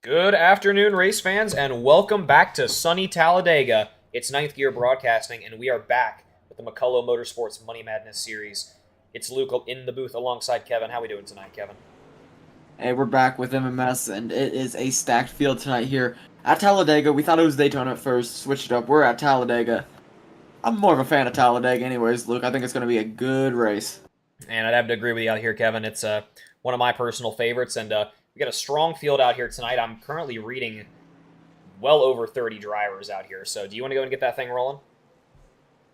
Good afternoon, race fans, and welcome back to sunny Talladega. It's Ninth Gear Broadcasting, and we are back with the McCullough Motorsports Money Madness Series. It's Luke in the booth alongside Kevin. How we doing tonight, Kevin? Hey, we're back with MMS, and it is a stacked field tonight here at Talladega. We thought it was Daytona at first, switched it up. We're at Talladega. I'm more of a fan of Talladega anyways, Luke. I think it's going to be a good race. And I'd have to agree with you out here, Kevin. It's one of my personal favorites, and we got a strong field out here tonight. I'm currently reading well over 30 drivers out here. So, do you want to go and get that thing rolling?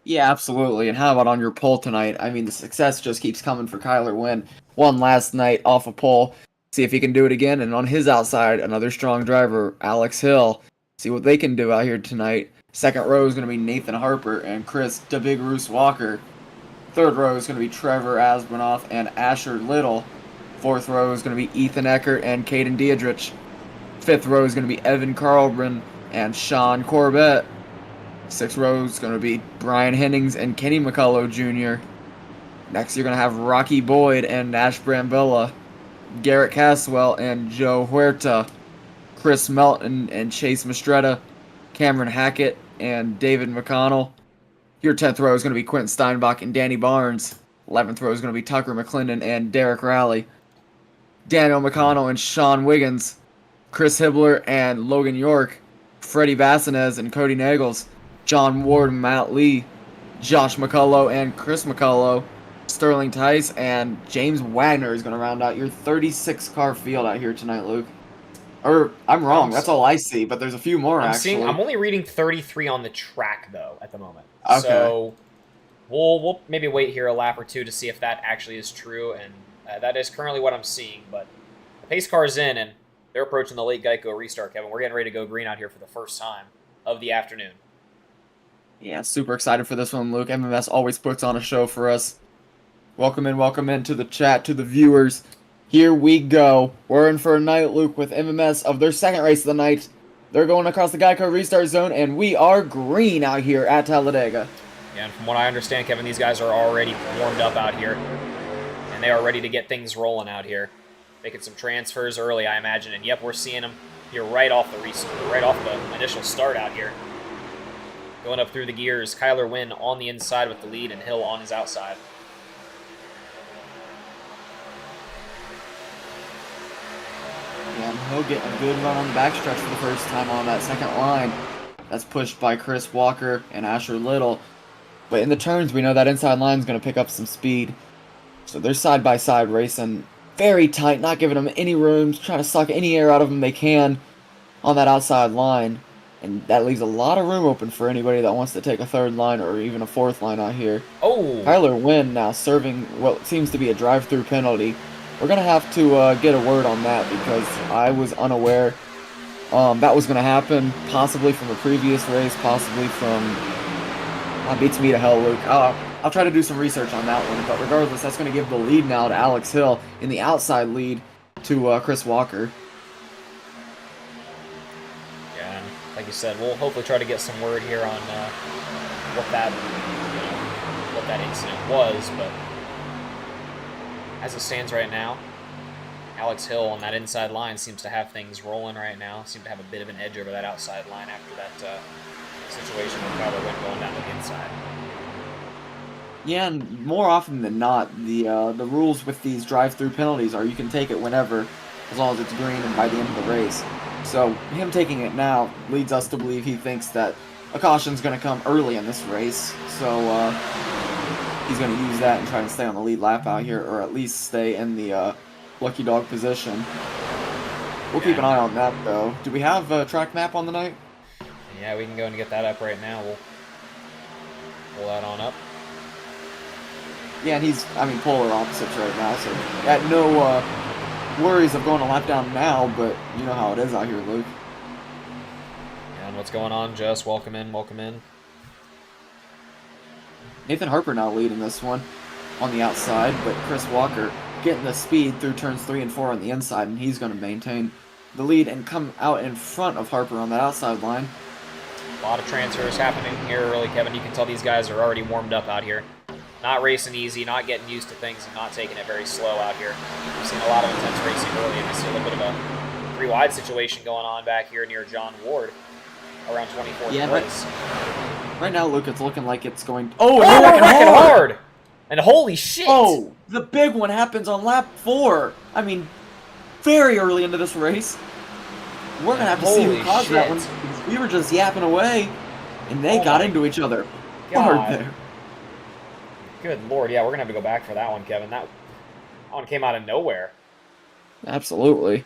Yeah, absolutely. And how about on your pole tonight? I mean, the success just keeps coming for Kyler Wynn. Won last night off a pole. See if he can do it again. And on his outside, another strong driver, Alex Hill. See what they can do out here tonight. Second row is going to be Nathan Harper and Chris the Big Roos Walker. Third row is going to be Trevor Asbanoff and Asher Little. Fourth row is going to be Ethan Eckert and Caden Diedrich. Fifth row is going to be Evan Carlbrin and Sean Corbett. Sixth row is going to be Brian Hennings and Kenny McCullough Jr. Next, you're going to have Rocky Boyd and Nash Brambilla. Garrett Caswell and Joe Huerta. Chris Melton and Chase Mastretta. Cameron Hackett and David McConnell. Your 10th row is going to be Quentin Steinbach and Danny Barnes. 11th row is going to be Tucker McClendon and Derek Rowley. Daniel McConnell and Sean Wiggins. Chris Hibbler and Logan York. Freddie Vassanez and Cody Nagels. John Ward and Matt Lee. Josh McCullough and Chris McCullough. Sterling Tice and James Wagner is going to round out your 36-car field out here tonight, Luke. Or, I'm wrong. That's all I see, but there's a few more, actually. I'm only reading 33 on the track, though, at the moment. Okay. So, we'll maybe wait here a lap or two to see if that actually is true, and that is currently what I'm seeing. But the pace car's in, and they're approaching the late Geico restart, Kevin. We're getting ready to go green out here for the first time of the afternoon. Yeah, super excited for this one, Luke. MMS always puts on a show for us. Welcome in to the chat, to the viewers. Here we go. We're in for a night, Luke, with MMS of their second race of the night. They're going across the Geico restart zone, and we are green out here at Talladega. Yeah, and from what I understand, Kevin, these guys are already warmed up out here, and they are ready to get things rolling out here. Making some transfers early, I imagine, and yep, we're seeing them here right off the initial start out here. Going up through the gears, Kyler Wynn on the inside with the lead, and Hill on his outside. Yeah, and he'll get a good run on the backstretch for the first time on that second line. That's pushed by Chris Walker and Asher Little. But in the turns, we know that inside line is going to pick up some speed. So they're side-by-side racing. Very tight, not giving them any room, trying to suck any air out of them they can on that outside line. And that leaves a lot of room open for anybody that wants to take a third line or even a fourth line out here. Oh! Kyler Wynn now serving what seems to be a drive-through penalty. We're going to have to get a word on that because I was unaware that was going to happen, possibly from a previous race, possibly from... That beats me to hell, Luke. I'll try to do some research on that one, but regardless, that's going to give the lead now to Alex Hill in the outside lead to Chris Walker. Yeah, and like you said, we'll hopefully try to get some word here on what that incident was, but as it stands right now, Alex Hill on that inside line seems to have things rolling right now. Seems to have a bit of an edge over that outside line after that situation with Kyler Wynn going down to the inside. Yeah, and more often than not, the rules with these drive-through penalties are you can take it whenever, as long as it's green and by the end of the race. So him taking it now leads us to believe he thinks that a caution's going to come early in this race. So he's going to use that and try to stay on the lead lap out here, or at least stay in the lucky dog position. We'll keep an eye on that, though. Do we have a track map on the night? Yeah, we can go and get that up right now. We'll pull that on up. Yeah, and he's, polar opposites right now, so got no worries of going a lap down now, but you know how it is out here, Luke. Yeah, and what's going on, Jess? Welcome in, welcome in. Nathan Harper now leading this one on the outside, but Chris Walker getting the speed through turns 3 and 4 on the inside, and he's going to maintain the lead and come out in front of Harper on that outside line. A lot of transfers happening here early, Kevin. You can tell these guys are already warmed up out here. Not racing easy, not getting used to things, and not taking it very slow out here. We've seen a lot of intense racing early, and I see a little bit of a three wide situation going on back here near John Ward, around 24th Yeah, place. Right now, Luke, it's looking like it's going. Oh, Oh, we're we're wrecking hard! And holy shit! Oh, the big one happens on lap 4. I mean, very early into this race. We're gonna have to see who caused that one, because we were just yapping away, and they got into each other hard there. Good lord, yeah, we're gonna have to go back for that one, Kevin. That one came out of nowhere. Absolutely.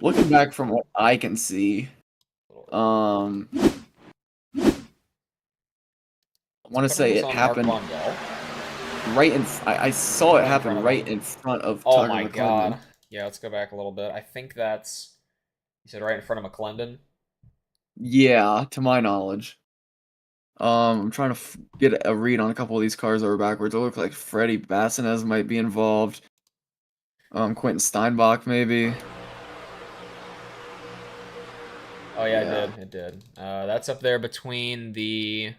Looking back from what I can see, I want to say it happened right in. I saw it happen right in front of. Oh my god! Yeah, let's go back a little bit. I think that's. You said right in front of McClendon. Yeah, to my knowledge. I'm trying to get a read on a couple of these cars that are backwards. It looks like Freddie Bassinez might be involved. Quentin Steinbach maybe. Oh yeah, it did. That's up there between the.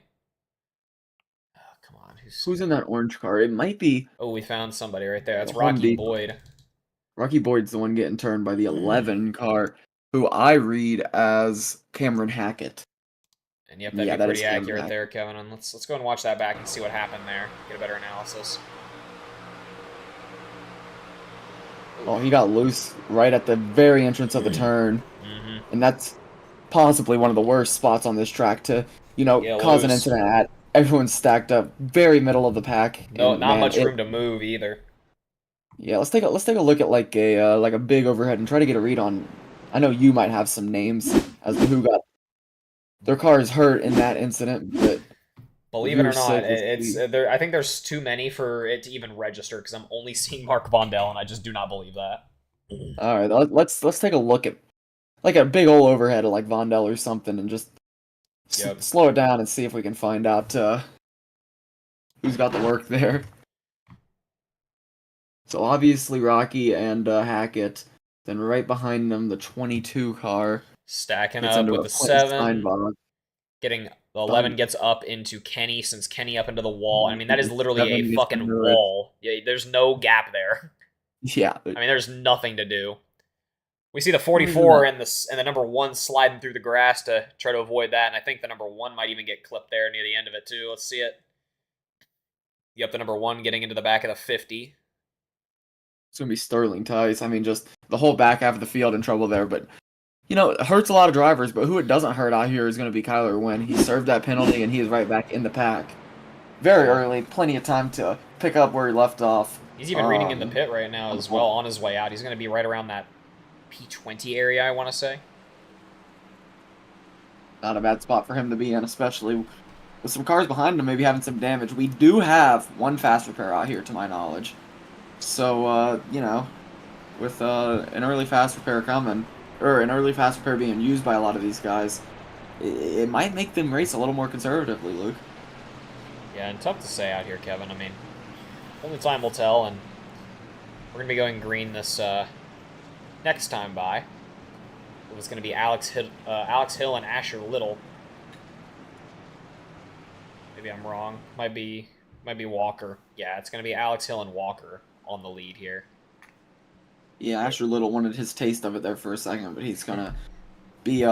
Oh, come on, who's in that orange car? It might be. Oh, we found somebody right there. That's Rocky Boyd. Rocky Boyd's the one getting turned by the 11 car, who I read as Cameron Hackett. And yep, that'd be pretty accurate there, Kevin. And let's go and watch that back and see what happened there. Get a better analysis. Oh, he got loose right at the very entrance of the turn. And that's possibly one of the worst spots on this track to, cause an incident at. Everyone's stacked up very middle of the pack. No, not much room to move either. Yeah, let's take a look at like a big overhead and try to get a read on. I know you might have some names as to who got their cars hurt in that incident, but believe it or not, it's there. I think there's too many for it to even register because I'm only seeing Mark Vondel, and I just do not believe that. All right, let's take a look at like a big old overhead of like Vondel or something, and just slow it down and see if we can find out who's got the work there. So obviously Rocky and Hackett. Then right behind them, the 22 car. Stacking up with the 7. Getting the 11 gets up into Kenny, since Kenny up into the wall. I mean, that is literally a fucking wall. Yeah, there's no gap there. Yeah. I mean, there's nothing to do. We see the 44 and the number 1 sliding through the grass to try to avoid that, and I think the number 1 might even get clipped there near the end of it too. Let's see it. Yep, the number 1 getting into the back of the 50. It's going to be Sterling Tice. I mean, just the whole back half of the field in trouble there. But, it hurts a lot of drivers. But who it doesn't hurt out here is going to be Kyler Wynn. He served that penalty, and he is right back in the pack. Very early. Plenty of time to pick up where he left off. He's even reading in the pit right now as well on his way out. He's going to be right around that P20 area, I want to say. Not a bad spot for him to be in, especially with some cars behind him maybe having some damage. We do have 1 fast repair out here, to my knowledge. So, with an early fast repair coming, or an early fast repair being used by a lot of these guys, it might make them race a little more conservatively, Luke. Yeah, and tough to say out here, Kevin. I mean, only time will tell, and we're going to be going green this next time by. It was going to be Alex Hill and Asher Little. Maybe I'm wrong. Might be Walker. Yeah, it's going to be Alex Hill and Walker on the lead here. Yeah, Asher Little wanted his taste of it there for a second, but he's going to be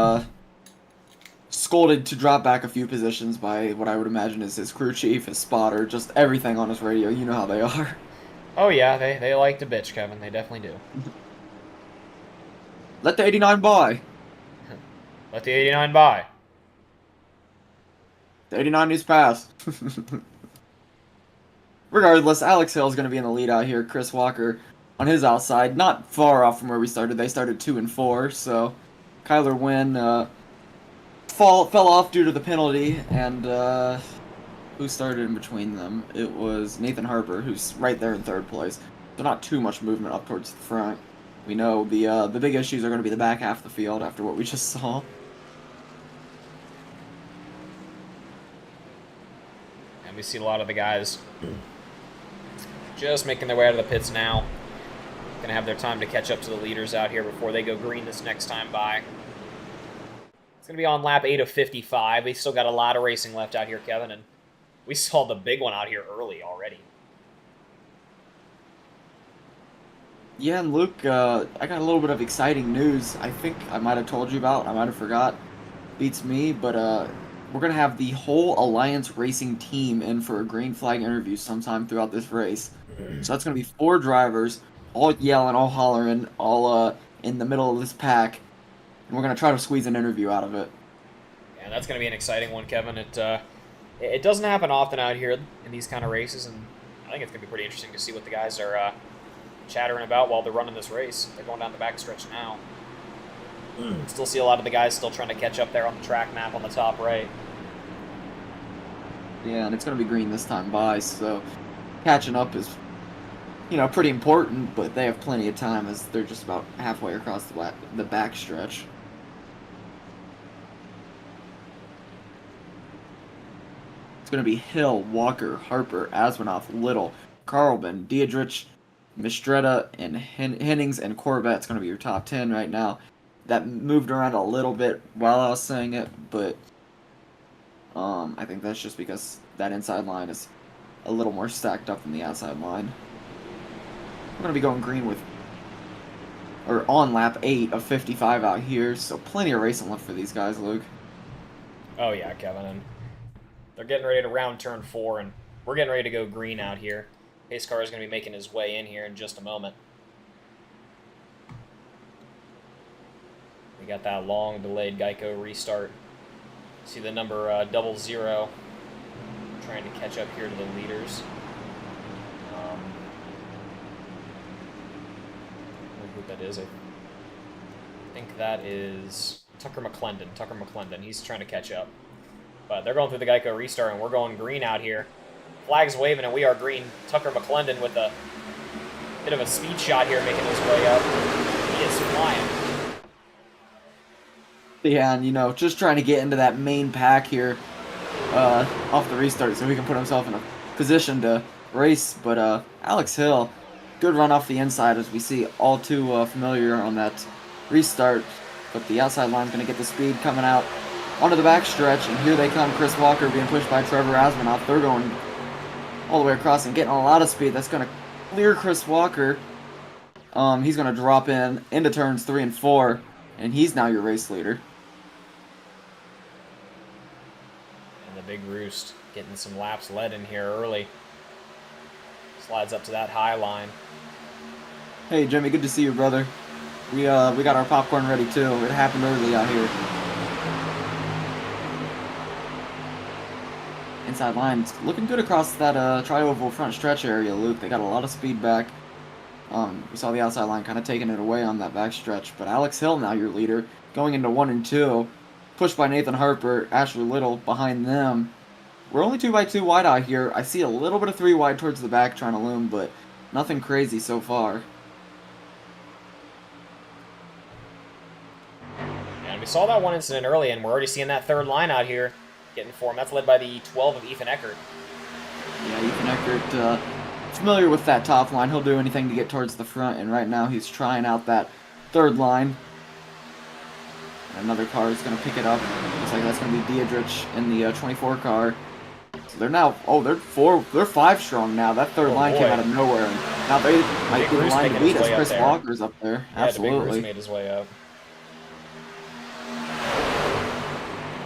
scolded to drop back a few positions by what I would imagine is his crew chief, his spotter, just everything on his radio. You know how they are. Oh yeah, they like to bitch, Kevin. They definitely do. Let the 89 by. Let the 89 by. The 89 needs pass. Regardless, Alex Hill is going to be in the lead out here. Chris Walker on his outside, not far off from where we started. They started 2 and 4, so Kyler Wynn fell off due to the penalty, and who started in between them? It was Nathan Harper, who's right there in 3rd place. So not too much movement up towards the front. We know the big issues are going to be the back half of the field after what we just saw. And we see a lot of the guys just making their way out of the pits now. Going to have their time to catch up to the leaders out here before they go green this next time by. It's going to be on lap 8 of 55. We still got a lot of racing left out here, Kevin, and we saw the big one out here early already. Yeah, and Luke, I got a little bit of exciting news. I think I might have told you about. I might have forgot. Beats me, but we're gonna have the whole Alliance Racing team in for a green flag interview sometime throughout this race. So that's gonna be 4 drivers, all yelling, all hollering, all in the middle of this pack, and we're gonna try to squeeze an interview out of it. And that's going to be an exciting one, Kevin. It doesn't happen often out here in these kind of races, and I think it's going to be pretty interesting to see what the guys are chattering about while they're running this race. They're going down the backstretch now. Still see a lot of the guys still trying to catch up there on the track map on the top right. Yeah, and it's gonna be green this time by, so catching up is, pretty important, but they have plenty of time as they're just about halfway across the back stretch. It's going to be Hill, Walker, Harper, Asmanoff, Little, Carlman, Diedrich, Mistretta, and Hennings and Corvette. It's going to be your top 10 right now. That moved around a little bit while I was saying it, but I think that's just because that inside line is a little more stacked up than the outside line. We're going to be going green or on lap 8 of 55 out here, so plenty of racing left for these guys, Luke. Oh yeah, Kevin, and they're getting ready to round turn 4, and we're getting ready to go green out here. Pace car is going to be making his way in here in just a moment. We got that long delayed Geico restart. See the number 00 trying to catch up here to the leaders. I don't know who that is. I think that is Tucker McClendon. Tucker McClendon. He's trying to catch up. But they're going through the Geico restart, and we're going green out here. Flag's waving, and we are green. Tucker McClendon with a bit of a speed shot here making his way up. He is flying. Yeah, and just trying to get into that main pack here off the restart so he can put himself in a position to race. But Alex Hill, good run off the inside as we see all too familiar on that restart. But the outside line's going to get the speed coming out onto the back stretch, and here they come. Chris Walker being pushed by Trevor Asmanoff. They're going all the way across and getting a lot of speed. That's going to clear Chris Walker. He's going to drop into turns 3 and 4, and he's now your race leader. And the big roost getting some laps led in here early. Slides up to that high line. Hey Jimmy, good to see you, brother. We got our popcorn ready too. It happened early out here. Inside line, it's looking good across that tri-oval front stretch area, Luke. They got a lot of speed back. We saw the outside line kind of taking it away on that back stretch, but Alex Hill now your leader, going into 1 and 2, pushed by Nathan Harper, Ashley Little behind them. We're only 2x2 wide out here. I see a little bit of 3 wide towards the back trying to loom, but nothing crazy so far. And we saw that one incident early, and we're already seeing that third line out here getting formed. That's led by the 12 of Ethan Eckert. Yeah, Ethan Eckert, familiar with that top line. He'll do anything to get towards the front, and right now he's trying out that third line. And another car is going to pick it up. Looks like that's going to be Diedrich in the 24 car. So they're now, they're 5 strong now. That third line came out of nowhere, and now they might be the line to beat as Chris Walker's up there. Yeah, absolutely. The big Bruce made his way up.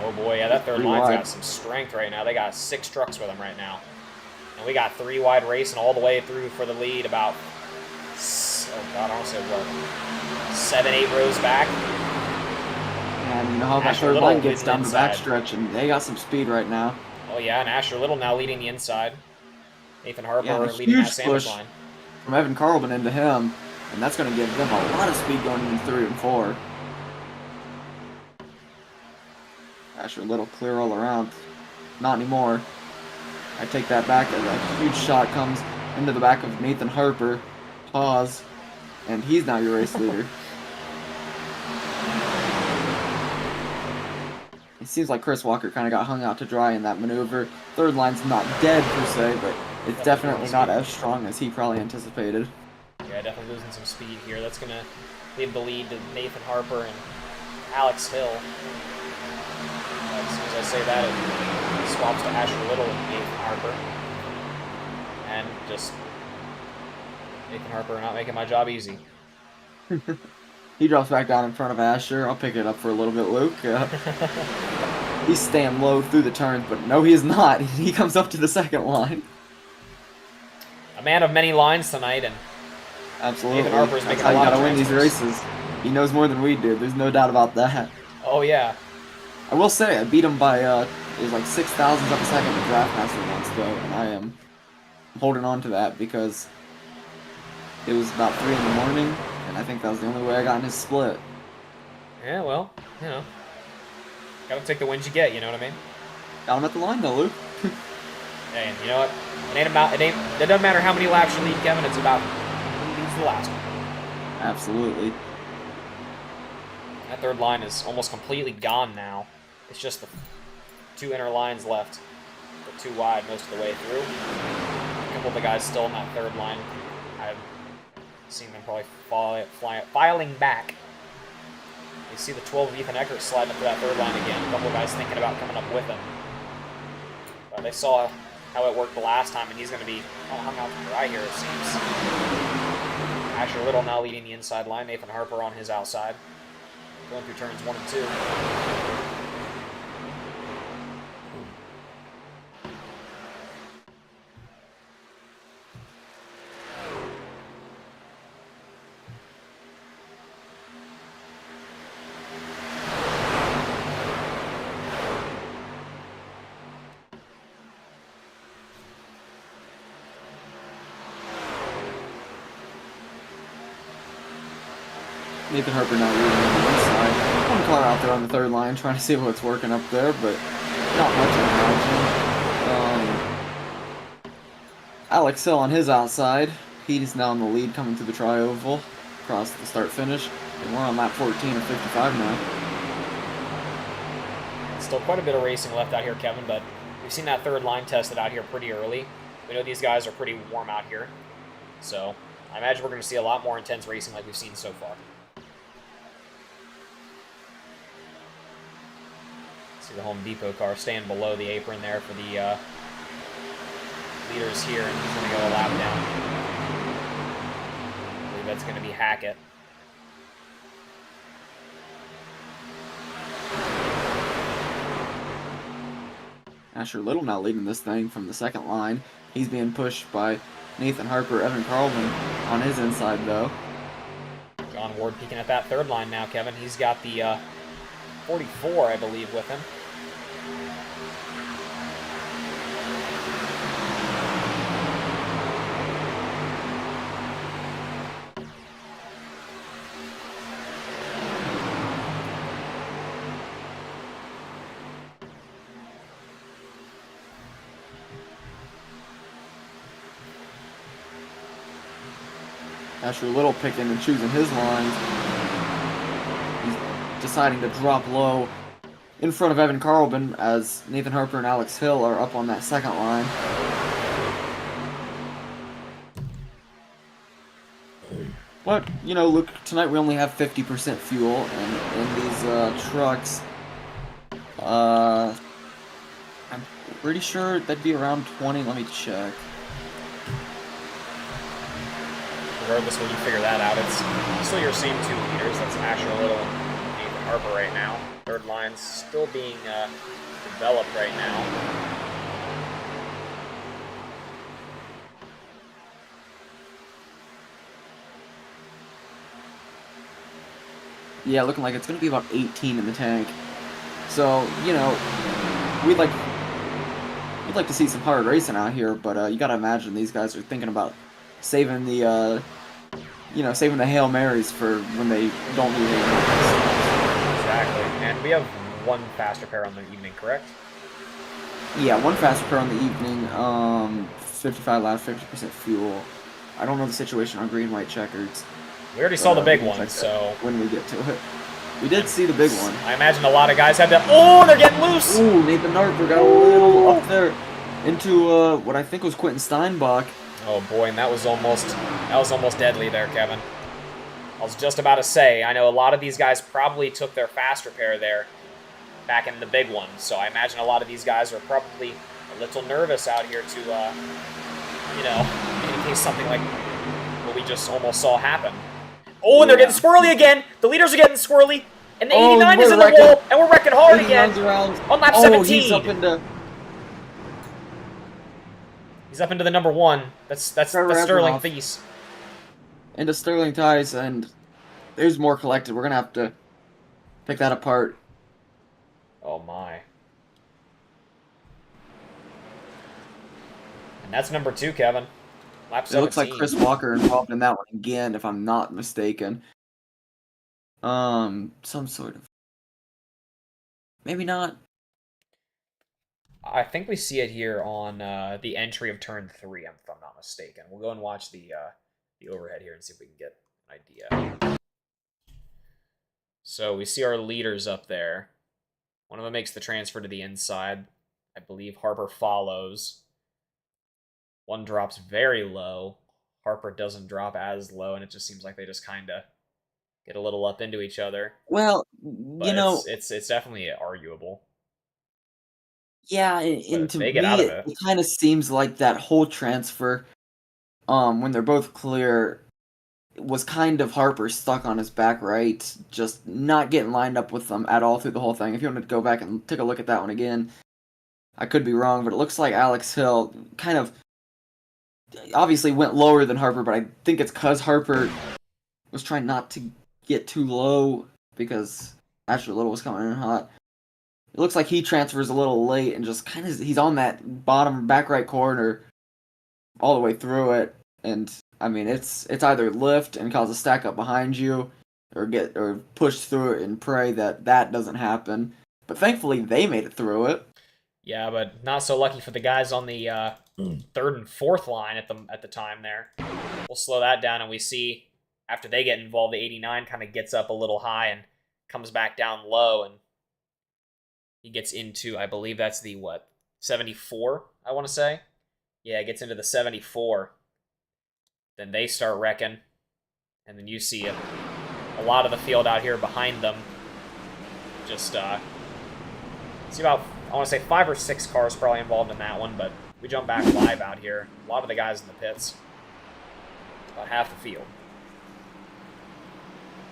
Oh boy, yeah, that third line's got some strength right now. They got 6 trucks with them right now. And we got 3 wide racing all the way through for the lead about, I don't say what, 7, 8 rows back. And you know how that third line gets down the backstretch, and they got some speed right now. Oh yeah, and Asher Little now leading the inside. Nathan Harper leading that huge sandwich push line. From Evan Carlman into him, and that's going to give them a lot of speed going into 3 and 4. Asher Little clear all around. Not anymore. I take that back as a huge shot comes into the back of Nathan Harper. Pause. And he's now your race leader. It seems like Chris Walker kind of got hung out to dry in that maneuver. Third line's not dead per se, but it's definitely not as strong as he probably anticipated. Yeah, definitely losing some speed here. That's going to leave the lead to Nathan Harper and Alex Hill. As soon as I say that, it swaps to Asher Little and Nathan Harper. And just Nathan Harper not making my job easy. He drops back down in front of Asher. I'll pick it up for a little bit, Luke. He's staying low through the turns, but no, he is not. He comes up to the second line. A man of many lines tonight, and Absolutely. Nathan Harper's That's making how a you lot of gotta win these transfers. races. He knows more than we do. There's no doubt about that. Oh, yeah. I will say, I beat him by, it was like 6 thousandths of a second in Draft Master once, though, and I am holding on to that because it was about 3 in the morning, and I think that was the only way I got in his split. Yeah, well, you know. Gotta take the wins you get, you know what I mean? Got him at the line, though, Luke. Hey, and you know what? It doesn't matter how many laps you lead, Kevin. It's about who leads the last one. Absolutely. That third line is almost completely gone now. It's just the 2 inner lines left. The 2 wide most of the way through. A couple of the guys still in that third line. I've seen them probably filing back. You see the 12 of Ethan Eckert sliding up to that third line again. A couple of guys thinking about coming up with him. But they saw how it worked the last time, and he's going to be hung out to dry here, it seems. Asher Little now leading the inside line. Nathan Harper on his outside. Going through turns 1 and 2. Nathan Harper now leading on the inside. One car out there on the third line trying to see what's working up there, but not much I imagine. Alex Hill on his outside. He's now in the lead coming to the tri-oval across the start-finish. And we're on lap 14 of 55 now. Still quite a bit of racing left out here, Kevin, but we've seen that third line tested out here pretty early. We know these guys are pretty warm out here, so I imagine we're going to see a lot more intense racing like we've seen so far. See the Home Depot car staying below the apron there for the leaders here, and he's going to go a lap down. I believe that's going to be Hackett. Asher Little now leading this thing from the second line. He's being pushed by Nathan Harper, Evan Carlman on his inside, though. John Ward peeking at that third line now, Kevin. He's got the 44, I believe, with him. Asher Little picking and choosing his lines. He's deciding to drop low in front of Evan Carlman as Nathan Harper and Alex Hill are up on that second line. But, you know, look, tonight we only have 50% fuel, and in these trucks, I'm pretty sure that'd be around 20. Let me check. Regardless when you figure that out, it's still your same 2 leaders. That's Asher Little and Nathan Harper right now. Third line's still being developed right now. Yeah, looking like it's going to be about 18 in the tank. So, you know, we'd like to see some hard racing out here, but you got to imagine these guys are thinking about saving the, saving the Hail Marys for when they don't need any. Exactly. And we have 1 faster pair on the evening, correct? Yeah, 1 faster pair on the evening, 55 laps, 50% fuel. I don't know the situation on green, white checkers. We already saw the big one, so... when we get to it. We did see the big one. I imagine a lot of guys had to... Oh, they're getting loose! Ooh, Nathan Harper got a little up there into what I think was Quentin Steinbach. Oh boy, and that was almost deadly there, Kevin. I was just about to say, I know a lot of these guys probably took their faster pair there back in the big one, so I imagine a lot of these guys are probably a little nervous out here to, in case something like what we just almost saw happen. Oh, and they're Yeah. getting squirrely again. The leaders are getting squirrely. And the Oh, 89 is we're in the wrecking. wall, and we're wrecking hard again. 89's around. On lap Oh, 17. he's up into the number 1. That's Trevor Sterling Evanoff. Thies. Into Sterling Ties, and there's more collected. We're gonna have to pick that apart. Oh my. And that's number 2, Kevin. Lap 17. It looks like Chris Walker involved in that one again, if I'm not mistaken. Some sort of. Maybe not. I think we see it here on the entry of turn 3, if I'm not mistaken. We'll go and watch the overhead here and see if we can get an idea. So we see our leaders up there. One of them makes the transfer to the inside. I believe Harper follows. One drops very low. Harper doesn't drop as low, and it just seems like they just kind of get a little up into each other. Well, But you know, it's definitely arguable. yeah, But and to they get me, out of it it. kind of seems like that whole transfer, when they're both clear, was kind of Harper stuck on his back right, just not getting lined up with them at all through the whole thing. If you want to go back and take a look at that one again, I could be wrong, but it looks like Alex Hill kind of obviously went lower than Harper, but I think it's because Harper was trying not to get too low because Asher Little was coming in hot. It looks like he transfers a little late and just kind of he's on that bottom back right corner all the way through it, and I mean it's either lift and cause a stack up behind you, or push through it and pray that that doesn't happen. But thankfully they made it through it. Yeah, but not so lucky for the guys on the 3rd and 4th line at the time there. We'll slow that down, and we see after they get involved, the 89 kind of gets up a little high and comes back down low, and he gets into, I believe that's the 74, I want to say. Yeah, it gets into the 74. Then they start wrecking, and then you see a lot of the field out here behind them. Just see about, I want to say 5 or 6 cars probably involved in that one, but we jump back live out here. A lot of the guys in the pits. About half the field.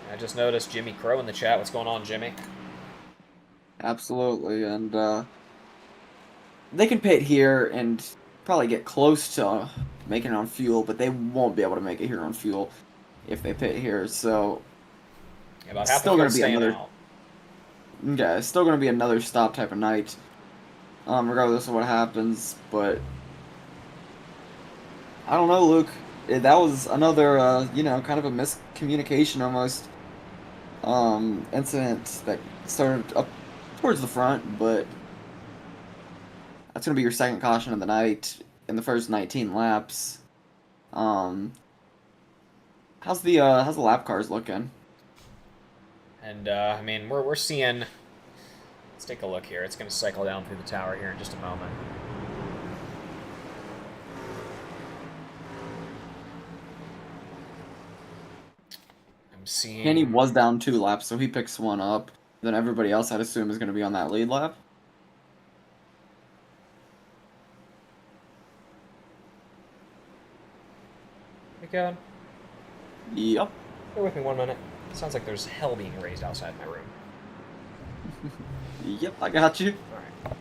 And I just noticed Jimmy Crow in the chat. What's going on, Jimmy? Absolutely, and they can pit here and probably get close to making it on fuel, but they won't be able to make it here on fuel if they pit here. So Yeah, about half still the going field to be staying another. out. Yeah, it's still going to be another stop type of night, regardless of what happens. But I don't know, Luke. That was another, kind of a miscommunication almost incident that started up towards the front, but that's going to be your second caution of the night in the first 19 laps. How's the lap cars looking? And I mean, we're seeing. Let's take a look here. It's going to cycle down through the tower here in just a moment. I'm seeing. Kenny was down 2 laps, so he picks one up. Then everybody else, I'd assume, is going to be on that lead lap. Hey, Kevin. Yep. Bear with me 1 minute. Sounds like there's hell being raised outside my room. Yep, I got you. Alright.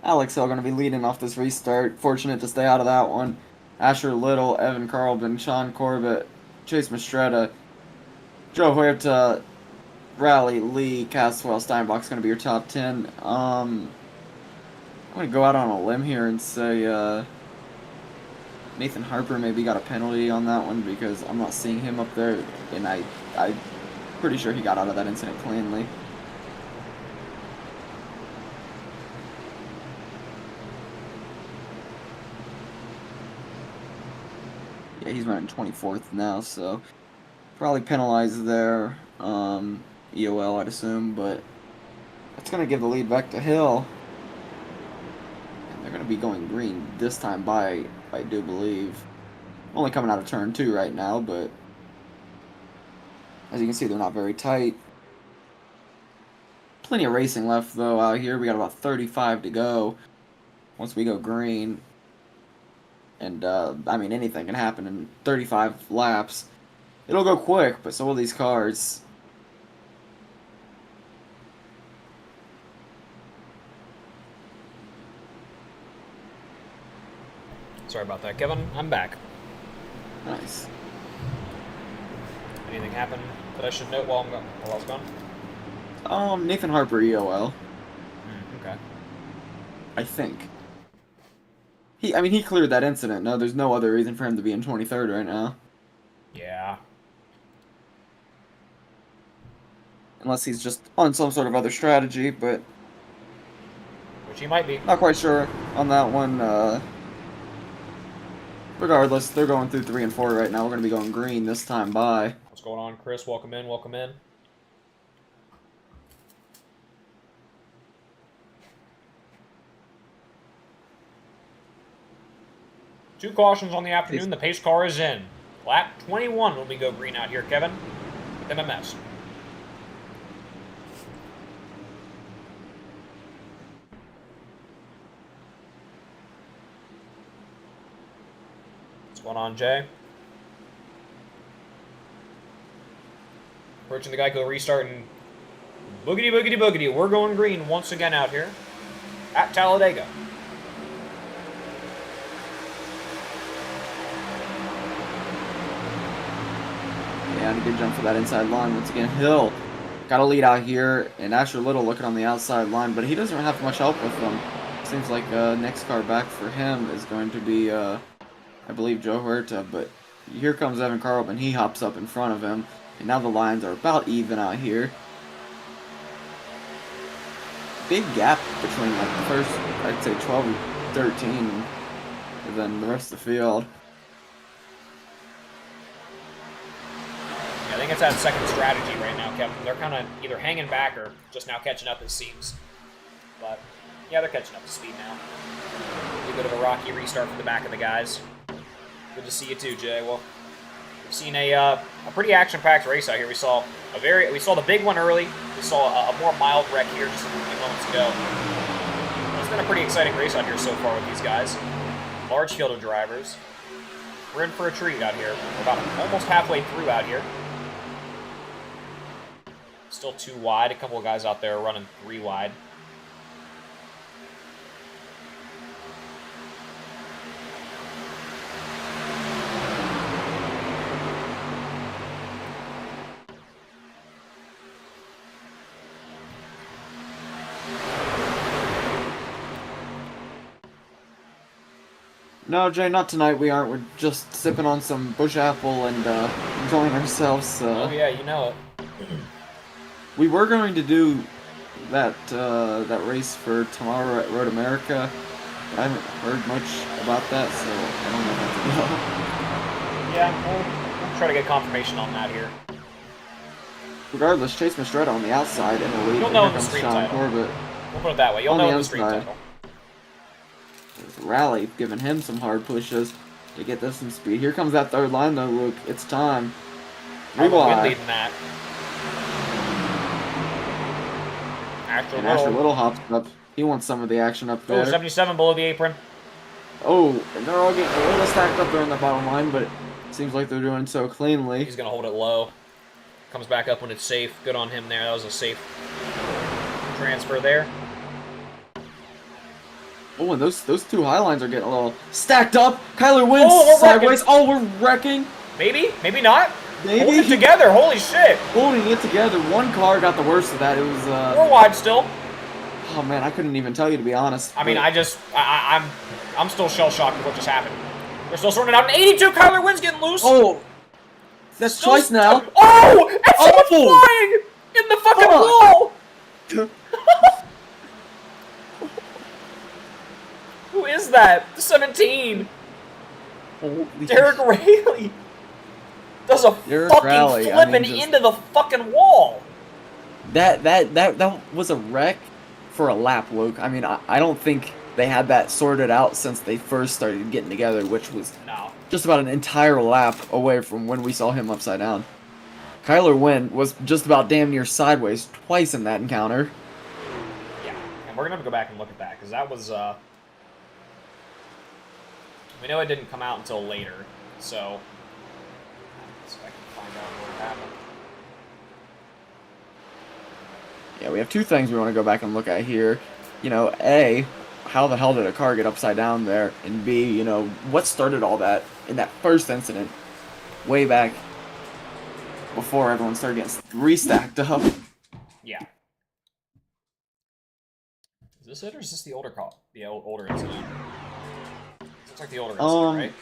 Alex Hill going to be leading off this restart. Fortunate to stay out of that one. Asher Little, Evan Carlbin, Sean Corbett, Chase Mastretta, Joe Huerta, Rally, Lee, Caswell, Steinbach's going to be your top 10. I'm going to go out on a limb here and say Nathan Harper maybe got a penalty on that one because I'm not seeing him up there, and I'm pretty sure he got out of that incident cleanly. Yeah, he's running 24th now, so probably penalized there. EOL, I'd assume, but that's going to give the lead back to Hill. And they're going to be going green this time by, I do believe. Only coming out of turn 2 right now, but as you can see, they're not very tight. Plenty of racing left, though, out here. We got about 35 to go once we go green. And, I mean, anything can happen in 35 laps. It'll go quick, but so will these cars. Sorry about that, Kevin. I'm back. Nice. Anything happen that I should note while I was gone? Nathan Harper EOL. Okay. I think. He cleared that incident. No, there's no other reason for him to be in 23rd right now. Yeah. Unless he's just on some sort of other strategy, but Which he might be. not quite sure on that one. Regardless, they're going through 3 and 4 right now. We're going to be going green this time by. What's going on, Chris? Welcome in, welcome in. Two cautions on the afternoon. The pace car is in. Lap 21 when we go green out here, Kevin. With MMS. What's going on, Jay? Approaching the Geico restart and boogity, boogity, boogity. We're going green once again out here at Talladega. Yeah, and a good jump for that inside line. Once again, Hill got a lead out here, and Asher Little looking on the outside line, but he doesn't have much help with them. Seems like next car back for him is going to be, I believe, Joe Huerta, but here comes Evan Carlman. He hops up in front of him, and now the lines are about even out here. Big gap between like the first, I'd say 12 and 13, and then the rest of the field. I think it's that second strategy right now, Kevin. They're kind of either hanging back or just now catching up, it seems. But, yeah, they're catching up to speed now. A bit of a rocky restart for the back of the guys. Good to see you too, Jay. Well, we've seen a pretty action-packed race out here. We saw the big one early. We saw a more mild wreck here just a few moments ago. It's been a pretty exciting race out here so far with these guys. Large field of drivers. We're in for a treat out here. We're about almost halfway through out here. Still 2 wide. A couple of guys out there are running 3 wide. No, Jay, not tonight. We aren't. We're just sipping on some bush apple and enjoying ourselves. Oh yeah, you know it. We were going to do that race for tomorrow at Road America. I haven't heard much about that, so I don't know how to go. Yeah, we'll try to get confirmation on that here. Regardless, Chase Mistretta on the outside in the lead. You'll know in Here the comes street Sean title. Corbett We'll put it that way. You'll on know the in the street inside. title. There's Rally giving him some hard pushes to get this some speed. Here comes that third line though, Luke. It's time. I'm Rewind. leading that. And Asher Little hops up. He wants some of the action up there. Oh, 77 below the apron. Oh, and they're all getting a little stacked up there on the bottom line, but it seems like they're doing so cleanly. He's going to hold it low. Comes back up when it's safe. Good on him there. That was a safe transfer there. Oh, and those 2 high lines are getting a little stacked up. Kyler wins Oh, we're sideways. wrecking. Oh, we're wrecking. Maybe? Maybe not? Maybe. Hold it together. Holy shit. Holding it together. One car got the worst of that. It was, We're wide still. oh man, I couldn't even tell you to be honest. I mean, but I'm still shell-shocked with what just happened. We're still sorting it out. An 82 Kyler Wynn's getting loose. Oh, that's Still twice now. Oh! And someone's Oh! flying in the fucking Fuck. wall! Who is that? 17. Holy Derek Rayleigh does a Derek fucking Rayleigh, flipping just- into the fucking wall. That was a wreck for a lap, Luke. I mean, I don't think they had that sorted out since they first started getting together, which was No. just about an entire lap away from when we saw him upside down. Kyler Wynn was just about damn near sideways twice in that encounter. Yeah, and we're gonna have to go back and look at that because that was We know it didn't come out until later, so let's see if I can find out what happened. Yeah, we have two things we want to go back and look at here. You know, A, how the hell did a car get upside down there? And B, you know, what started all that in that first incident way back before everyone started getting restacked up? Yeah. Is this it, or is this the older call? The older incident? Looks like the older incident, right?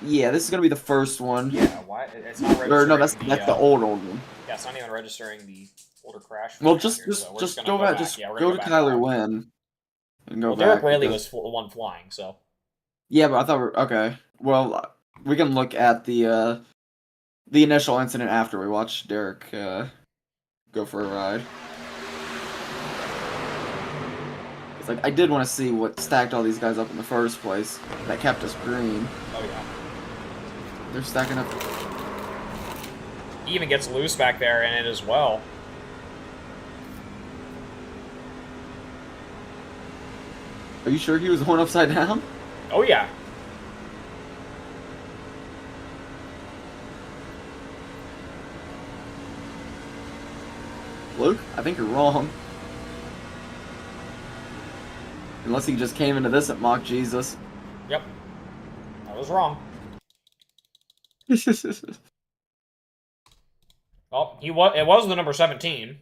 Yeah, this is gonna be the first one. Yeah, why? It's not registering. Or no, that's the old one. Yeah, it's not even registering the older crash. Well, just go back. Just go to Kyler Wynn and go back. Derek Rayleigh was the one flying, so. Yeah, but I thought okay. Well, we can look at the initial incident after we watch Derek go for a ride. It's like I did want to see what stacked all these guys up in the first place that kept us green. Oh yeah. They're stacking up. He even gets loose back there in it as well. Are you sure he was the one upside down? Oh yeah. Luke, I think you're wrong. Unless he just came into this at Mock Jesus. Yep. I was wrong. Well, it was the number 17.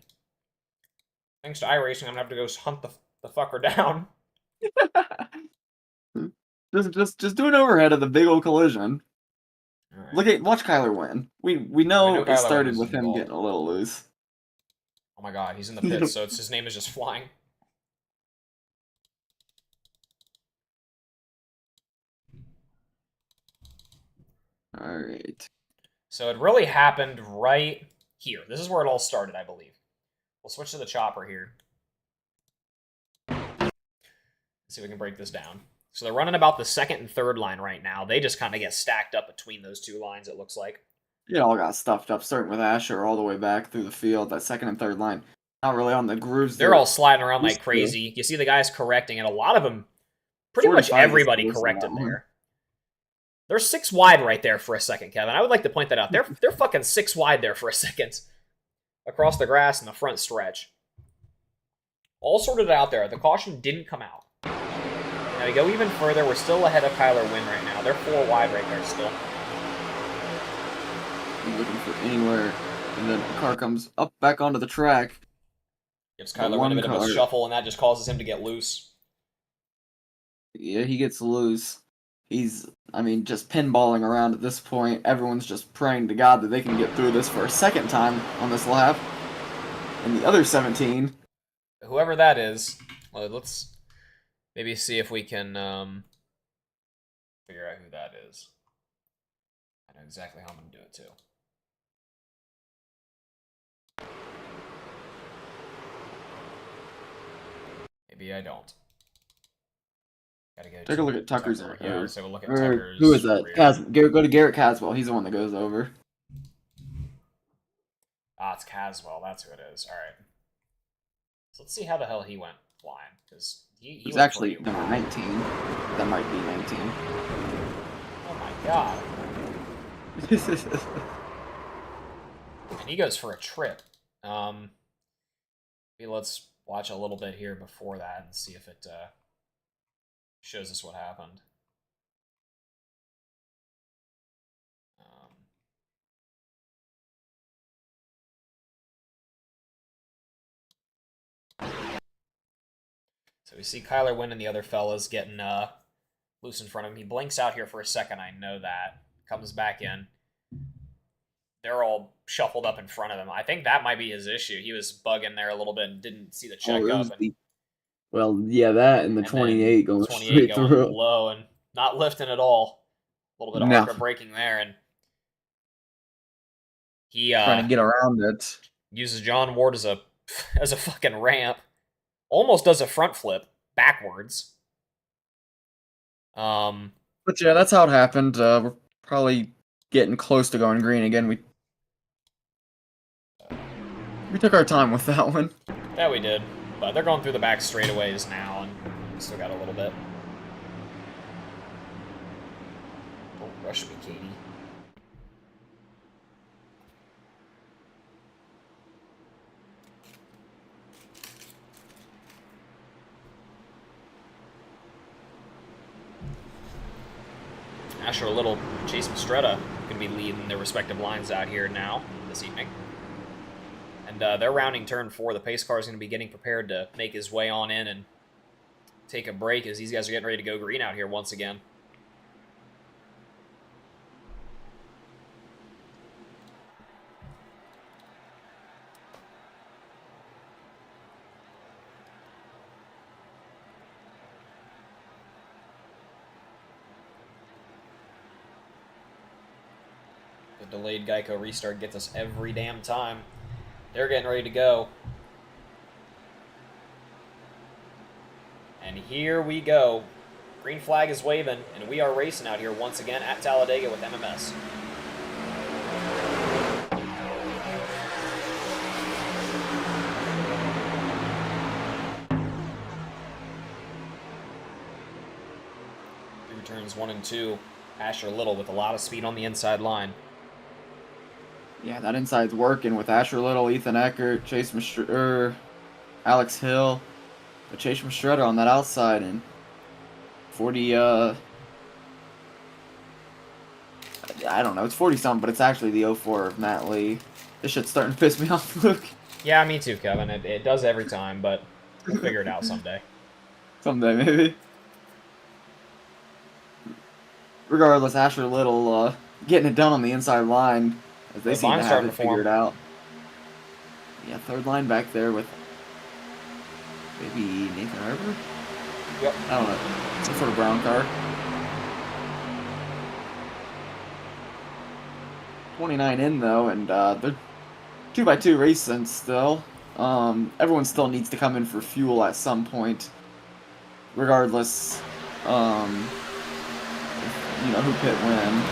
Thanks to iRacing, I'm gonna have to go hunt the fucker down. just do an overhead of the big old collision. Right. Watch Kyler Wynn. We know it started with him getting a little loose. Oh my god, he's in the pits, so his name is just flying. Alright. So it really happened right here. This is where it all started, I believe. We'll switch to the chopper here. Let's see if we can break this down. So they're running about the second and third line right now. They just kind of get stacked up between those two lines, it looks like. It all got stuffed up, starting with Asher all the way back through the field. That second and third line, not really on the grooves. They're all sliding around like crazy. You see the guys correcting, and a lot of them, pretty much everybody corrected there. They're 6 wide right there for a second, Kevin. I would like to point that out. They're fucking 6 wide there for a second. Across the grass in the front stretch. All sorted out there. The caution didn't come out. Now we go even further. We're still ahead of Kyler Wynn right now. They're 4 wide right there still. He's looking for anywhere. And then the car comes up back onto the track. Gives Kyler Wynn a bit of a shuffle, and that just causes him to get loose. Yeah, he gets loose. He's, just pinballing around at this point. Everyone's just praying to God that they can get through this for a second time on this lap. And the other 17. Whoever that is, well, let's maybe see if we can figure out who that is. I know exactly how I'm going to do it, too. Maybe I don't. Take a look at Tucker's. Yeah, so we'll look at Tucker's. Who is that? Go to Garrett Caswell. He's the one that goes over. Ah, it's Caswell. That's who it is. All right. So let's see how the hell he went flying, because he was actually number 19. That might be 19. Oh my god. And he goes for a trip. Maybe let's watch a little bit here before that and see if it shows us what happened. So we see Kyler Wynn and the other fellas getting loose in front of him. He blinks out here for a second, I know that. Comes back in. They're all shuffled up in front of him. I think that might be his issue. He was bugging there a little bit and didn't see the checkup. Well, yeah, that and the 28 going straight through. Low and not lifting at all. A little bit of hardcore braking there, and he trying to get around it. Uses John Ward as a fucking ramp. Almost does a front flip backwards. But yeah, that's how it happened. We're probably getting close to going green again. We took our time with that one. Yeah, we did. But they're going through the back straightaways now, and we still got a little bit. Don't rush me, Katie. Asher Little, Chase Mistretta going to be leading their respective lines out here now this evening. And they're rounding turn 4. The pace car is going to be getting prepared to make his way on in and take a break as these guys are getting ready to go green out here once again. The delayed Geico restart gets us every damn time. They're getting ready to go. And here we go. Green flag is waving, and we are racing out here once again at Talladega with MMS. Through turns 1 and 2, Asher Little with a lot of speed on the inside line. Yeah, that inside's working with Asher Little, Ethan Eckert, Alex Hill, but Chase Mistretta on that outside, and 40, I don't know, it's 40-something, but it's actually the 04 of Matt Lee. This shit's starting to piss me off, Luke. Yeah, me too, Kevin. It does every time, but we'll figure it out someday. Someday, maybe. Regardless, Asher Little getting it done on the inside line, as they seem to have it figured out. Yeah, third line back there with maybe Nathan Harper? Yep. I don't know. Some sort of brown car. 29 in, though, and they're 2x2 racing still. Everyone still needs to come in for fuel at some point. Regardless, you know, who pit when.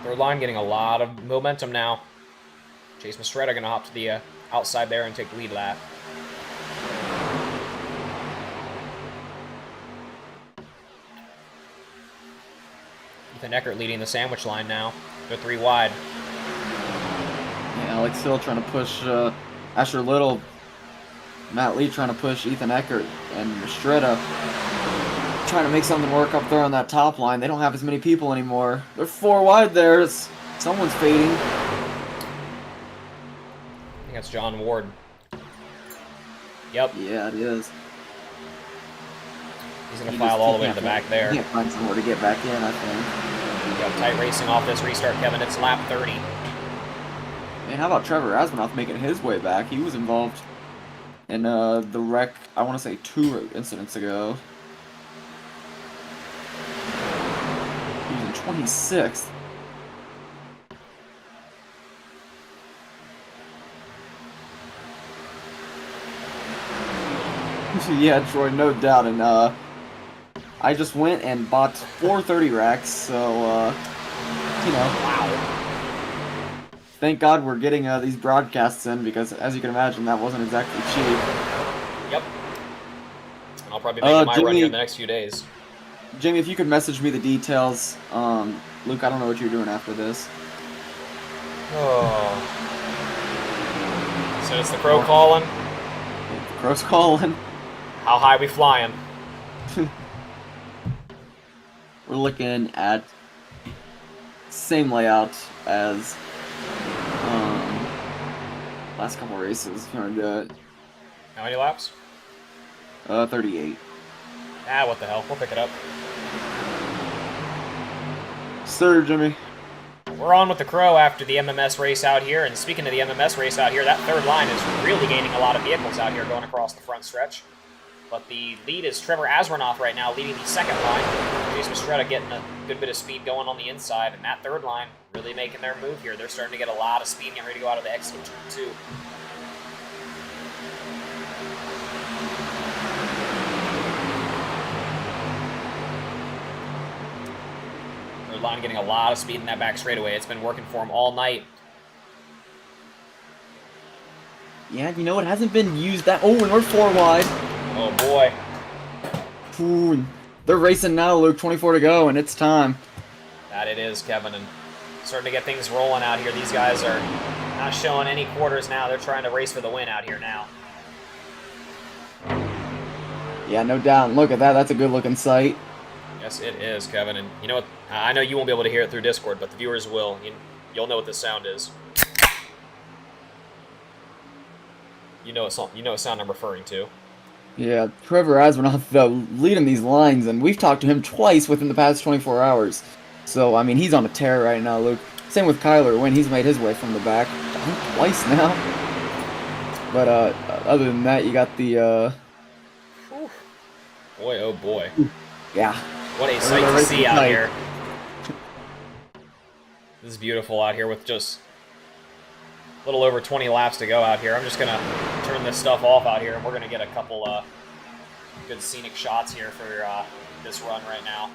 Third line getting a lot of momentum now. Chase Mistretta going to hop to the outside there and take the lead lap. Ethan Eckert leading the sandwich line now. They're 3 wide. Yeah, Alex Hill trying to push Asher Little. Matt Lee trying to push Ethan Eckert, and Mistretta trying to make something work up there on that top line. They don't have as many people anymore. They're 4 wide there. Someone's fading. I think that's John Ward. Yep. Yeah, it is. He's going to file all the way to the back there. He can't find somewhere to get back in, I think. Got tight racing off this restart, Kevin. It's lap 30. Man, how about Trevor Asmanoff making his way back? He was involved in the wreck, I want to say 2 incidents ago. He was in 26th. Yeah, Troy, no doubt. And I just went and bought 430 racks, so you know. Wow. Thank God we're getting these broadcasts in, because as you can imagine, that wasn't exactly cheap. Yep. And I'll probably make my run here in the next few days. Jamie, if you could message me the details. Luke, I don't know what you're doing after this. Oh. So it's the crow calling. The crow's calling. How high we flying? We're looking at same layout as last couple races. If you want to do it. How many laps? 38. Ah, what the hell? We'll pick it up. Sir, Jimmy. We're on with the Crow after the MMS race out here, and speaking of the MMS race out here, that third line is really gaining a lot of vehicles out here going across the front stretch. But the lead is Trevor Asranoff right now, leading the second line. Chase Mistretta getting a good bit of speed going on the inside, and that third line really making their move here. They're starting to get a lot of speed, getting ready to go out of the exit of turn 2. Third line getting a lot of speed in that back straightaway. It's been working for them all night. Yeah, you know, it hasn't been used that... Oh, and we're 4 wide. Oh, boy. Ooh, they're racing now, Luke. 24 to go, and it's time. That it is, Kevin, and starting to get things rolling out here. These guys are not showing any quarters now. They're trying to race for the win out here now. Yeah, no doubt. And look at that. That's a good-looking sight. Yes, it is, Kevin. And you know what? I know you won't be able to hear it through Discord, but the viewers will. You'll know what this sound is. You know what sound I'm referring to. Yeah, Trevor Asmanoff, though, leading these lines, and we've talked to him twice within the past 24 hours. So, I mean, he's on a tear right now, Luke. Same with Kyler Wynn. He's made his way from the back. I think twice now. But, other than that, you got the, Boy, oh boy. Yeah. What a sight to see out here. This is beautiful out here with just a little over 20 laps to go out here. I'm just going to turn this stuff off out here, and we're going to get a couple good scenic shots here for this run right now.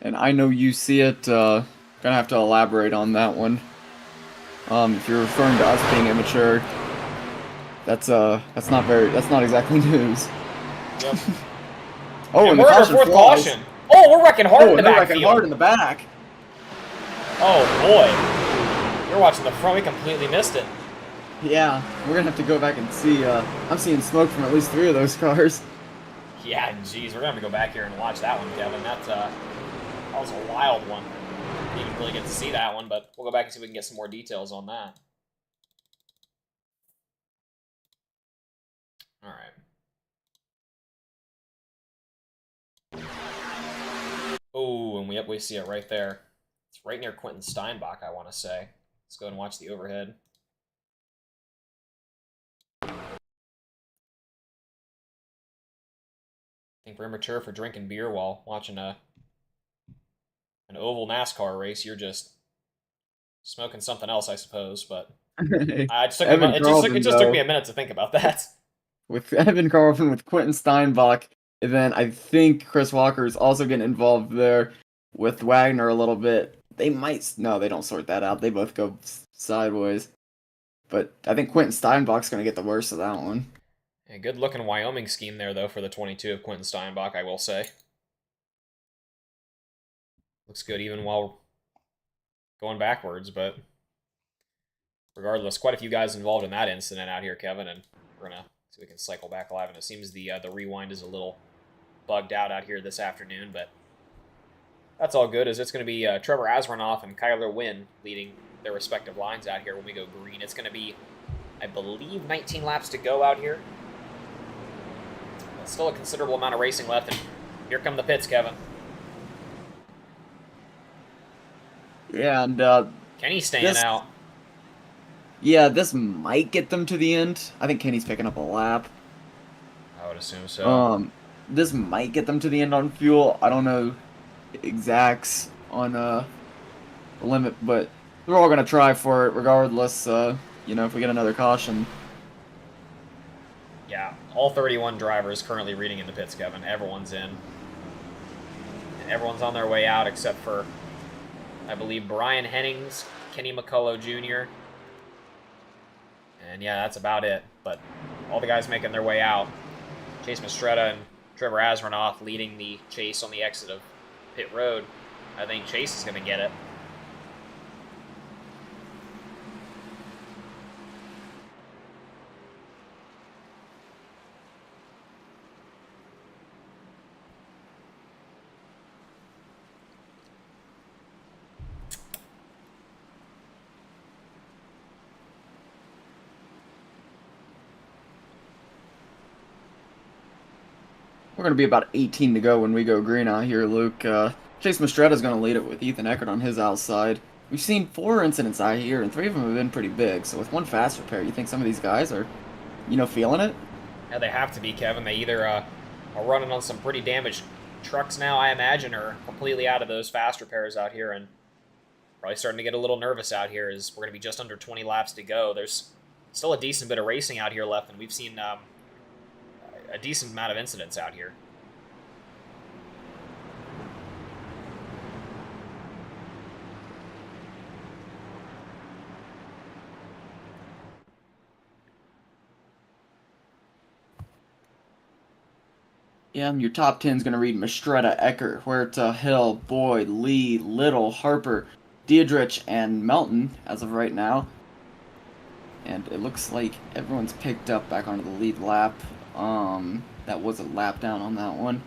And I know you see it, gonna have to elaborate on that one. If you're referring to us being immature, that's not exactly news. Yep. Oh, and we're the in our caution fourth flies. caution. Oh, we're wrecking hard in the they're backfield. wrecking hard in the back. Oh boy, you're watching the front. We completely missed it. Yeah, we're gonna have to go back and see. I'm seeing smoke from at least 3 of those cars. Yeah, geez, we're gonna have to go back here and watch that one, Kevin. That was a wild one. Didn't really get to see that one, but we'll go back and see if we can get some more details on that. All right. Oh, and we see it right there. It's right near Quentin Steinbach, I want to say. Let's go and watch the overhead. I think we're immature for drinking beer while watching an oval NASCAR race. You're just smoking something else, I suppose. But it just took me a minute to think about that. With Evan Carlson, with Quentin Steinbach, and then I think Chris Walker is also getting involved there with Wagner a little bit. They might, no, they don't sort that out. They both go sideways. But I think Quentin Steinbach's going to get the worst of that one. A good-looking Wyoming scheme there, though, for the 22 of Quentin Steinbach, I will say. Looks good even while going backwards, but regardless, quite a few guys involved in that incident out here, Kevin, and we're going to see if we can cycle back live. And it seems the rewind is a little bugged out here this afternoon, but that's all good, as it's going to be Trevor Asmanoff and Kyler Wynn leading their respective lines out here when we go green. It's going to be, I believe, 19 laps to go out here. Still a considerable amount of racing left, and here come the pits, Kevin. Yeah, and Kenny's staying out. Yeah, this might get them to the end. I think Kenny's picking up a lap. I would assume so. This might get them to the end on fuel. I don't know exacts on the limit, but we're all gonna try for it regardless. You know, if we get another caution. Yeah, all 31 drivers currently reading in the pits, Kevin. Everyone's in. And everyone's on their way out except for, I believe, Brian Hennings, Kenny McCullough Jr., and yeah, that's about it. But all the guys making their way out. Chase Mastretta and Trevor Asmanoff leading the chase on the exit of pit road. I think Chase is going to get it. We're going to be about 18 to go when we go green out here, Luke. Chase Mastretta's going to lead it with Ethan Eckert on his outside. We've seen 4 incidents out here, and 3 of them have been pretty big. So with one fast repair, you think some of these guys are, you know, feeling it? Yeah, they have to be, Kevin. They either are running on some pretty damaged trucks now, I imagine, or completely out of those fast repairs out here, and probably starting to get a little nervous out here as we're going to be just under 20 laps to go. There's still a decent bit of racing out here left, and we've seen a decent amount of incidents out here. Yeah, your top 10 is going to read Mistretta, Eckert, Huerta, Hill, Boyd, Lee, Little, Harper, Diedrich, and Melton as of right now. And it looks like everyone's picked up back onto the lead lap. That was a lap down on that one.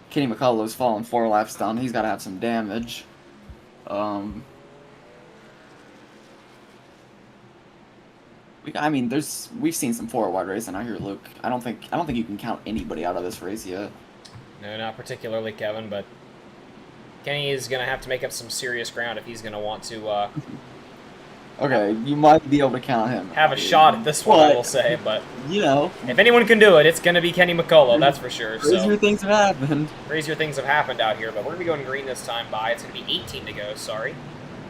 Kenny McCullough's fallen 4 laps down. He's got to have some damage. I mean, we've seen some 4-wide racing out here, Luke. I don't think you can count anybody out of this race yet. No, not particularly, Kevin, but Kenny is going to have to make up some serious ground if he's going to want to Okay, you might be able to count him. have a shot at this one, I will say, but you know, if anyone can do it, it's going to be Kenny McCullough, that's for sure. Crazier things have happened. Crazier things have happened out here, but we're going to be going green this time by. It's going to be 18 to go, sorry.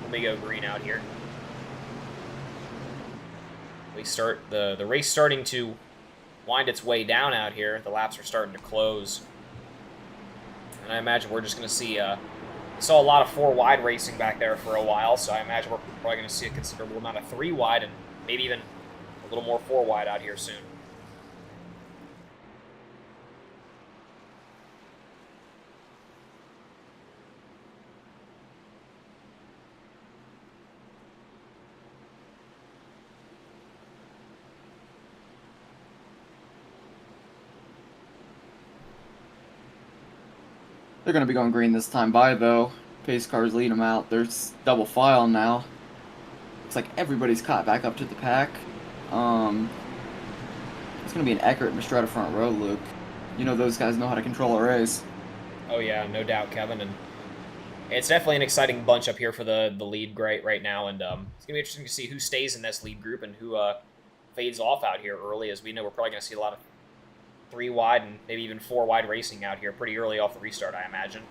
Let me go green out here. We start the race starting to wind its way down out here. The laps are starting to close. And I imagine we're just going to see we saw a lot of 4-wide racing back there for a while, so I imagine we're probably going to see a considerable amount of 3-wide and maybe even a little more 4-wide out here soon. They're going to be going green this time by, though. Pace cars lead them out. There's double file now. Looks like everybody's caught back up to the pack. It's going to be an Eckert and Mistretta front row, Luke. You know those guys know how to control a race. Oh yeah, no doubt, Kevin. And it's definitely an exciting bunch up here for the lead right now. And it's going to be interesting to see who stays in this lead group and who fades off out here early. As we know, we're probably going to see a lot of 3-wide and maybe even 4-wide racing out here pretty early off the restart, I imagine.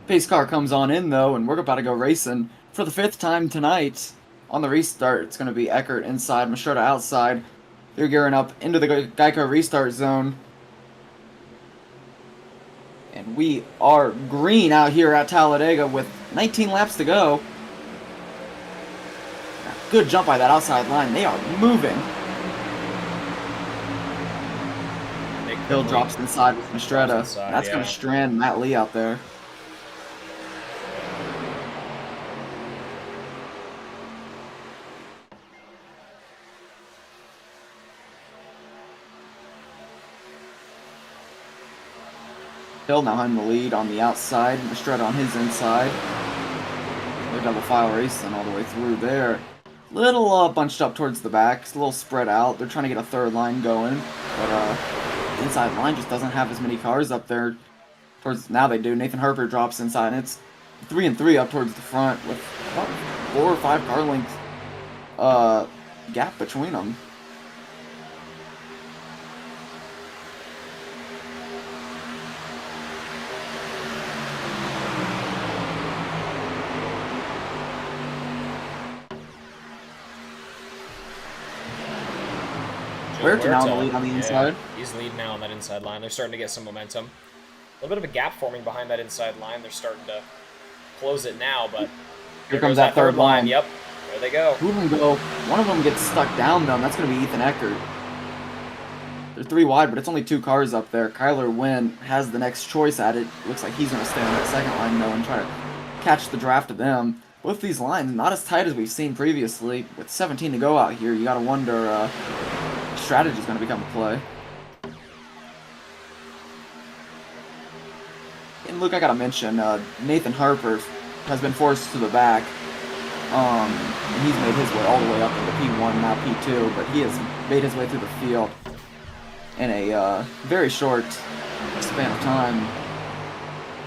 Pace car comes on in, though, and we're about to go racing for the 5th time tonight. On the restart, it's going to be Eckert inside, Mistretta outside. They're gearing up into the Geico restart zone. And we are green out here at Talladega with 19 laps to go. Good jump by that outside line. They are moving. Hill drops inside with Mistretta. That's going to strand Matt Lee out there. Hill now in the lead on the outside. Mistretta on his inside. They're double file racing all the way through there. Little bunched up towards the back. It's a little spread out. They're trying to get a third line going. But the inside line just doesn't have as many cars up there. Now they do. Nathan Harper drops inside. And it's 3 and 3 up towards the front with about 4 or 5 car lengths gap between them. Huerta now in the lead on the inside. He's leading now on that inside line. They're starting to get some momentum. A little bit of a gap forming behind that inside line. They're starting to close it now, but here comes that third line. Yep, there they go. Two of them go. One of them gets stuck down, though, and that's going to be Ethan Eckert. They're 3 wide, but it's only 2 cars up there. Kyler Wynn has the next choice at it. Looks like he's going to stay on that second line, though, and try to catch the draft of them. Both these lines not as tight as we've seen previously. With 17 to go out here, you got to wonder strategy is going to become a play. And Luke, I got to mention, Nathan Harper has been forced to the back. And he's made his way all the way up into P1, now P2, but he has made his way through the field in a very short span of time.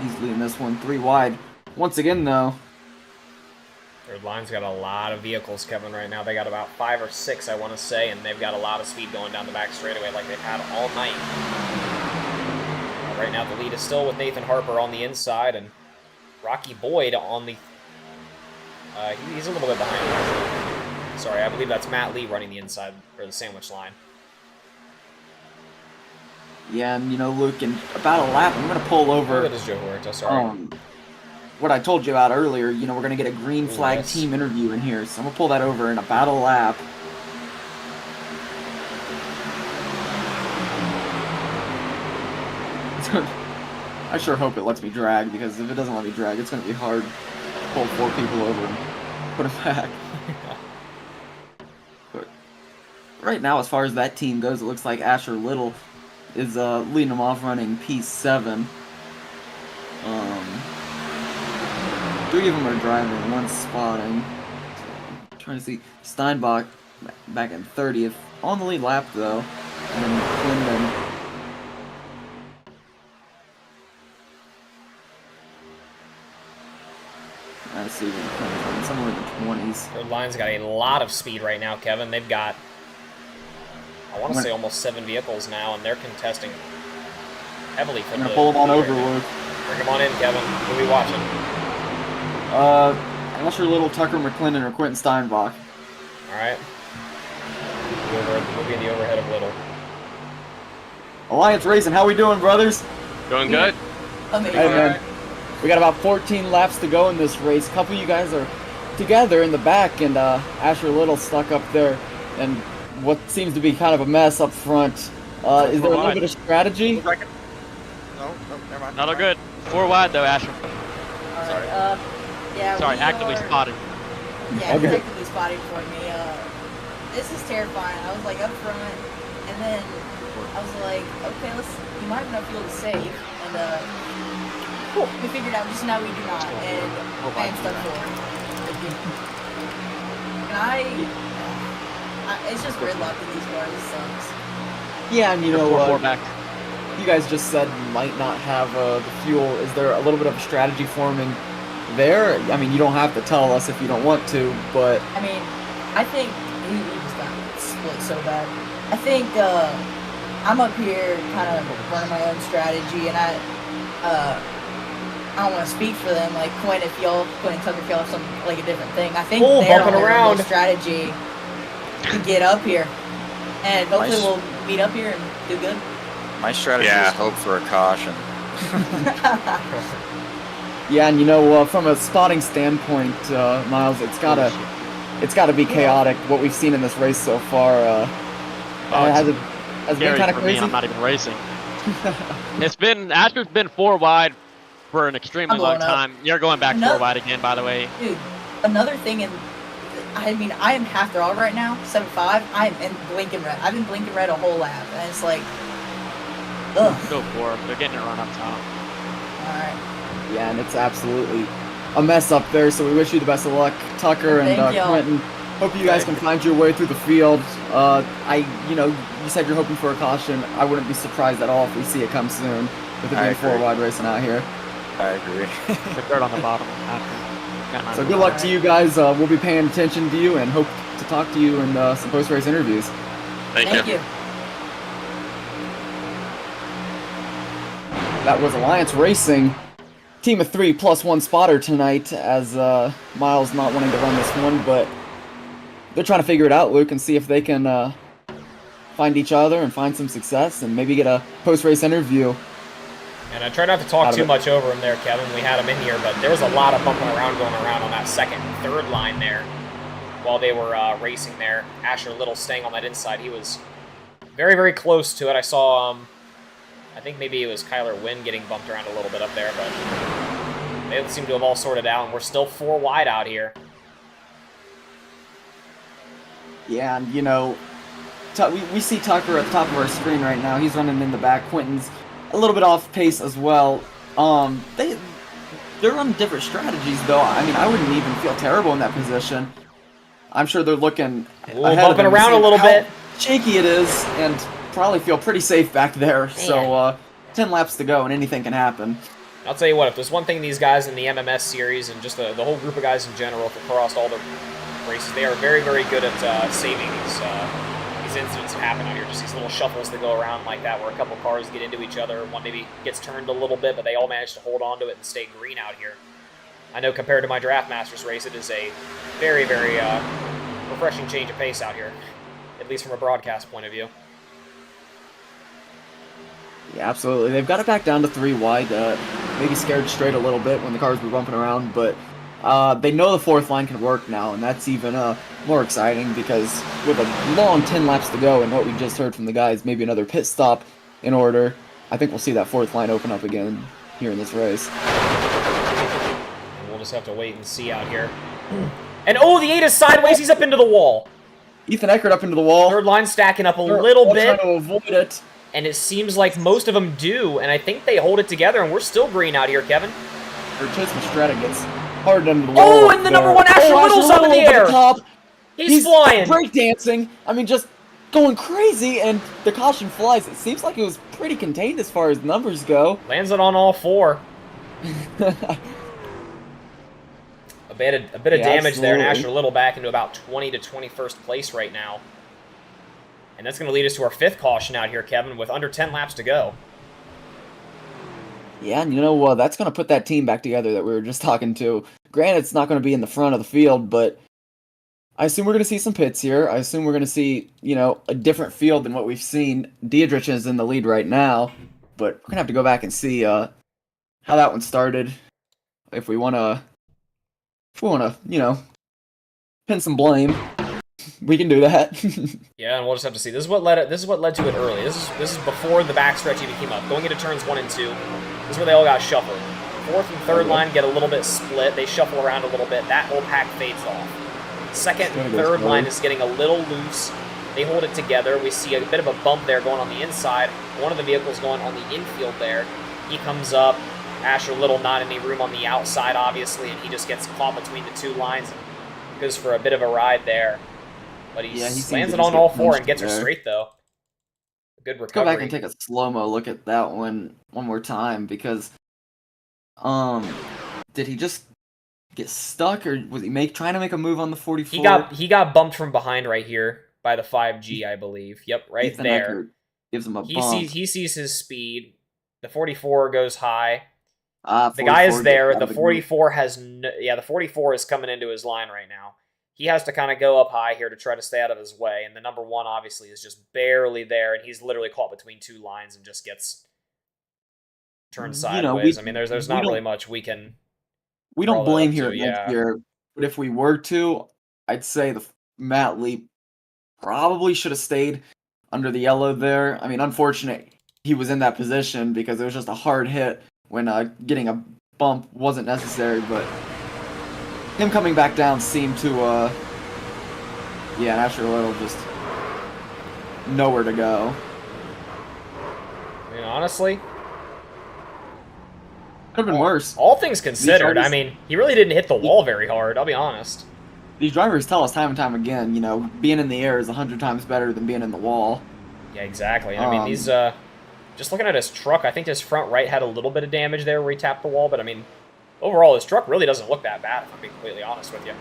He's leading this one 3 wide. Once again, though, third line's got a lot of vehicles, Kevin, right now. They got about 5 or 6, I want to say, and they've got a lot of speed going down the back straightaway like they've had all night. Right now, the lead is still with Nathan Harper on the inside, and Rocky Boyd on the... he's a little bit behind. Sorry, I believe that's Matt Lee running the inside, or the sandwich line. Yeah, and Luke, in about a lap, I'm going to pull over. That is Joe Huerta, sorry. What I told you about earlier, we're going to get a green flag team interview in here, so I'm going to pull that over in about a lap. I sure hope it lets me drag, because if it doesn't let me drag, it's going to be hard to pull 4 people over and put it back. But right now, as far as that team goes, it looks like Asher Little is leading them off running P7. 3 of them are driving, 1 spotting. So, trying to see Steinbach back in 30th. On the lead lap, though. And then Quinlan. I see them somewhere in the 20s. Their line's got a lot of speed right now, Kevin. They've got, I want to say, almost 7 vehicles now, and they're contesting heavily for the... I'm going to pull them on over, Luke. Bring them on in, Kevin. Who are we watching? Asher Little, Tucker McClendon, or Quentin Steinbach. Alright. We'll be in the overhead of Little. Alliance Racing, how we doing, brothers? Doing good. Amazing. Hey, man. We got about 14 laps to go in this race. A couple of you guys are together in the back, and Asher Little stuck up there, and what seems to be kind of a mess up front. Is there a little bit of strategy? No, never mind. No, they're good. 4 wide though, Asher. Sorry. Yeah. Sorry, actively spotted. Yeah, okay. Actively spotting for me. This is terrifying. I was like up front, and then I was like, okay, you might have enough fuel to save, and we figured out just now we do not, and I am stuck forward. And it's just gridlock in these cars. It sucks. Yeah, and four back. You guys just said you might not have the fuel. Is there a little bit of a strategy forming there? I mean, you don't have to tell us if you don't want to, but... I mean, I think he just got split so bad. I think I'm up here kind of running my own strategy, and I don't want to speak for them. Like Quinn and Tucker feel have some like a different thing. I think they're on their own strategy to get up here, and hopefully we'll meet up here and do good. My strategy is hope for a caution. Yeah, and from a spotting standpoint, Miles, it's gotta be chaotic. What we've seen in this race so far, has been kind of crazy. I'm not even racing. Asher's been 4 wide for an extremely long time. You're going back 4 wide again, by the way. Dude, another thing, I am half throttle right now, 7.5. I'm in blinking red. I've been blinking red a whole lap, and it's like, ugh. Go for it. They're getting it run up top. Alright. Yeah, and it's absolutely a mess up there, so we wish you the best of luck, Tucker and Quentin. Hope you guys can find your way through the field. You said you're hoping for a caution. I wouldn't be surprised at all if we see it come soon with it being 4 wide racing out here. I agree. The dirt on the bottom. So good luck to you guys. We'll be paying attention to you and hope to talk to you in some post-race interviews. Thank you. That was Alliance Racing. Team of 3 plus 1 spotter tonight, as Miles not wanting to run this one, but they're trying to figure it out, Luke, and see if they can find each other and find some success and maybe get a post-race interview. And I try not to talk too much over him there, Kevin. We had him in here, but there was a lot of bumping around going around on that second and third line there while they were racing there. Asher Little staying on that inside. He was very, very close to it. I saw, I think maybe it was Kyler Wynn getting bumped around a little bit up there, but they seem to have all sorted out, and we're still 4 wide out here. Yeah, and we see Tucker at the top of our screen right now. He's running in the back. Quentin's a little bit off pace as well. They're on different strategies, though. I mean, I wouldn't even feel terrible in that position. I'm sure they're looking bumping around a little bit. Shaky it is, and probably feel pretty safe back there. So 10 laps to go, and anything can happen. I'll tell you what, if there's one thing these guys in the MMS series and just the whole group of guys in general across all the races, they are very, very good at saving these these incidents that happen out here, just these little shuffles that go around like that where a couple cars get into each other, one maybe gets turned a little bit, but they all manage to hold on to it and stay green out here. I know compared to my Draft Masters race, it is a very, very refreshing change of pace out here, at least from a broadcast point of view. Yeah, absolutely. They've got it back down to 3 wide. Maybe scared straight a little bit when the cars were bumping around, but they know the fourth line can work now, and that's even more exciting because with a long 10 laps to go and what we just heard from the guys, maybe another pit stop in order, I think we'll see that fourth line open up again here in this race. And we'll just have to wait and see out here. And oh, the 8 is sideways. He's up into the wall. Ethan Eckert up into the wall. Third line stacking up a little bit. Trying to avoid it. And it seems like most of them do, and I think they hold it together, and we're still green out here, Kevin. Or Chase Mastretta gets hard into the wall. Oh, and the number 1 Asher Little's up in the air. Top. He's flying. Breakdancing. I mean, just going crazy, and the caution flies. It seems like it was pretty contained as far as numbers go. Lands it on all 4. A bit of damage there, and Asher Little back into about 20 to 21st place right now. And that's going to lead us to our 5th caution out here, Kevin, with under 10 laps to go. Yeah, and you know, that's going to put that team back together that we were just talking to. Granted, it's not going to be in the front of the field, but I assume we're going to see some pits here. I assume we're going to see, a different field than what we've seen. Diedrich is in the lead right now, but we're going to have to go back and see how that one started. If we want to, pin some blame, we can do that. Yeah, and we'll just have to see. This is what led to it early. This is before the backstretch even came up. Going into turns 1 and 2, this is where they all got shuffled. 4th and 3rd line get a little bit split. They shuffle around a little bit. That whole pack fades off. 2nd and 3rd line is getting a little loose. They hold it together. We see a bit of a bump there going on the inside. One of the vehicles going on the infield there. He comes up. Asher Little not any room on the outside, obviously, and he just gets caught between the 2 lines and goes for a bit of a ride there. But he lands it on all 4 and gets her straight, though. Good recovery. Let's go back and take a slow-mo look at that one more time, because did he just get stuck, or was he trying to make a move on the 44? He got bumped from behind right here by the 5G, I believe. Yep, right Ethan there. Eckert gives him a bump. He sees his speed. The 44 goes high. The 44 guy is there. The group. 44 the 44 is coming into his line right now. He has to kind of go up high here to try to stay out of his way, and the number 1 obviously is just barely there, and he's literally caught between 2 lines and just gets turned sideways. There's not really much we can. We don't blame here here, but if we were to, I'd say Matt Lee probably should have stayed under the yellow there. I mean, unfortunate he was in that position because it was just a hard hit when getting a bump wasn't necessary, but him coming back down seemed to, Asher Little just nowhere to go. I mean, honestly, could have been worse. All things considered, he really didn't hit the wall very hard, I'll be honest. These drivers tell us time and time again, being in the air is 100 times better than being in the wall. Yeah, exactly. These, just looking at his truck, I think his front right had a little bit of damage there where he tapped the wall, but overall, his truck really doesn't look that bad, if I'm being completely honest with you.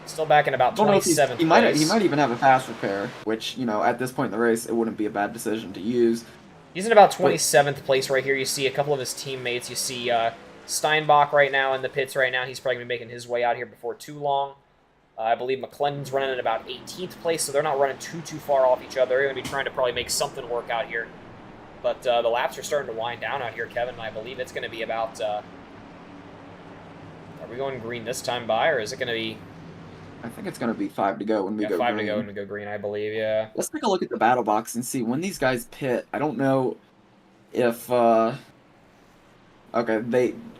Still back in about 27th he might even have a fast repair, which, at this point in the race, it wouldn't be a bad decision to use. He's in about 27th place right here. You see a couple of his teammates. You see Steinbach right now in the pits right now. He's probably going to be making his way out here before too long. I believe McClendon's running in about 18th place, so they're not running too far off each other. They're going to be trying to probably make something work out here. But the laps are starting to wind down out here, Kevin, and I believe it's going to be about... are we going green this time by, or is it going to be... I think it's going to be 5 to go when we go green. 5 to go when we go green, I believe, yeah. Let's take a look at the battle box and see when these guys pit. I don't know if... Okay,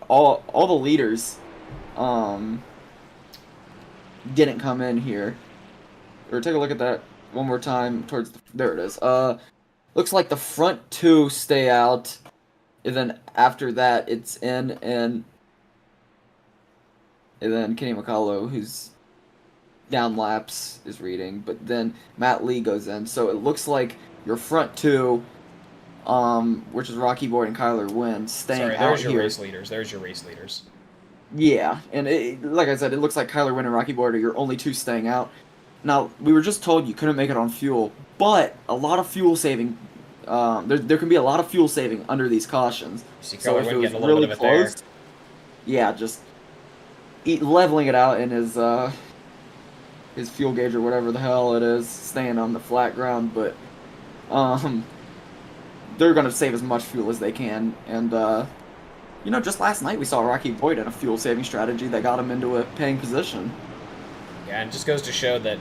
all the leaders didn't come in here. Or take a look at that one more time towards... There it is. Looks like the front 2 stay out, and then after that it's in, and then Kenny McCullough, who's down laps, is reading, but then Matt Lee goes in. So it looks like your front 2, which is Rocky Boyd and Kyler Wynn, staying out here. There's your race leaders. Yeah, and like I said, it looks like Kyler Wynn and Rocky Boyd are your only 2 staying out. Now, we were just told you couldn't make it on fuel, but a lot of fuel saving, there can be a lot of fuel saving under these cautions. See So Kyler if it Wynn was getting a little bit really of it there. close, yeah, just leveling it out in his fuel gauge or whatever the hell it is, staying on the flat ground, but they're gonna save as much fuel as they can, and you know, just last night we saw Rocky Boyd in a fuel saving strategy that got him into a paying position. Yeah, and it just goes to show that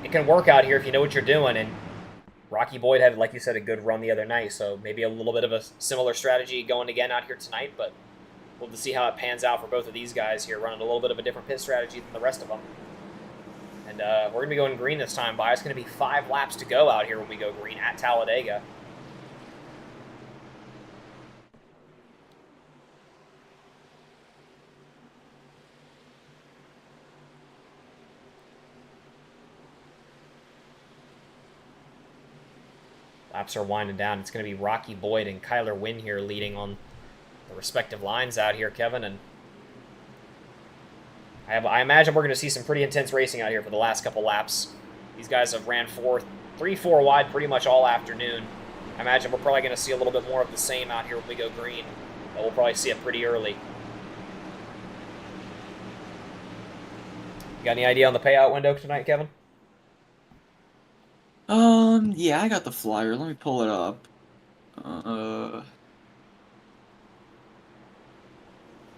it can work out here if you know what you're doing, and Rocky Boyd had, like you said, a good run the other night, so maybe a little bit of a similar strategy going again out here tonight, but we'll have to see how it pans out for both of these guys here, running a little bit of a different pit strategy than the rest of them. And we're going to be going green this time, by. It's going to be 5 laps to go out here when we go green at Talladega. Laps are winding down. It's going to be Rocky Boyd and Kyler Wynn here leading on the respective lines out here, Kevin. And I imagine we're going to see some pretty intense racing out here for the last couple laps. These guys have ran 3-4 wide pretty much all afternoon. I imagine we're probably going to see a little bit more of the same out here when we go green. But we'll probably see it pretty early. You got any idea on the payout window tonight, Kevin? Yeah, I got the flyer. Let me pull it up.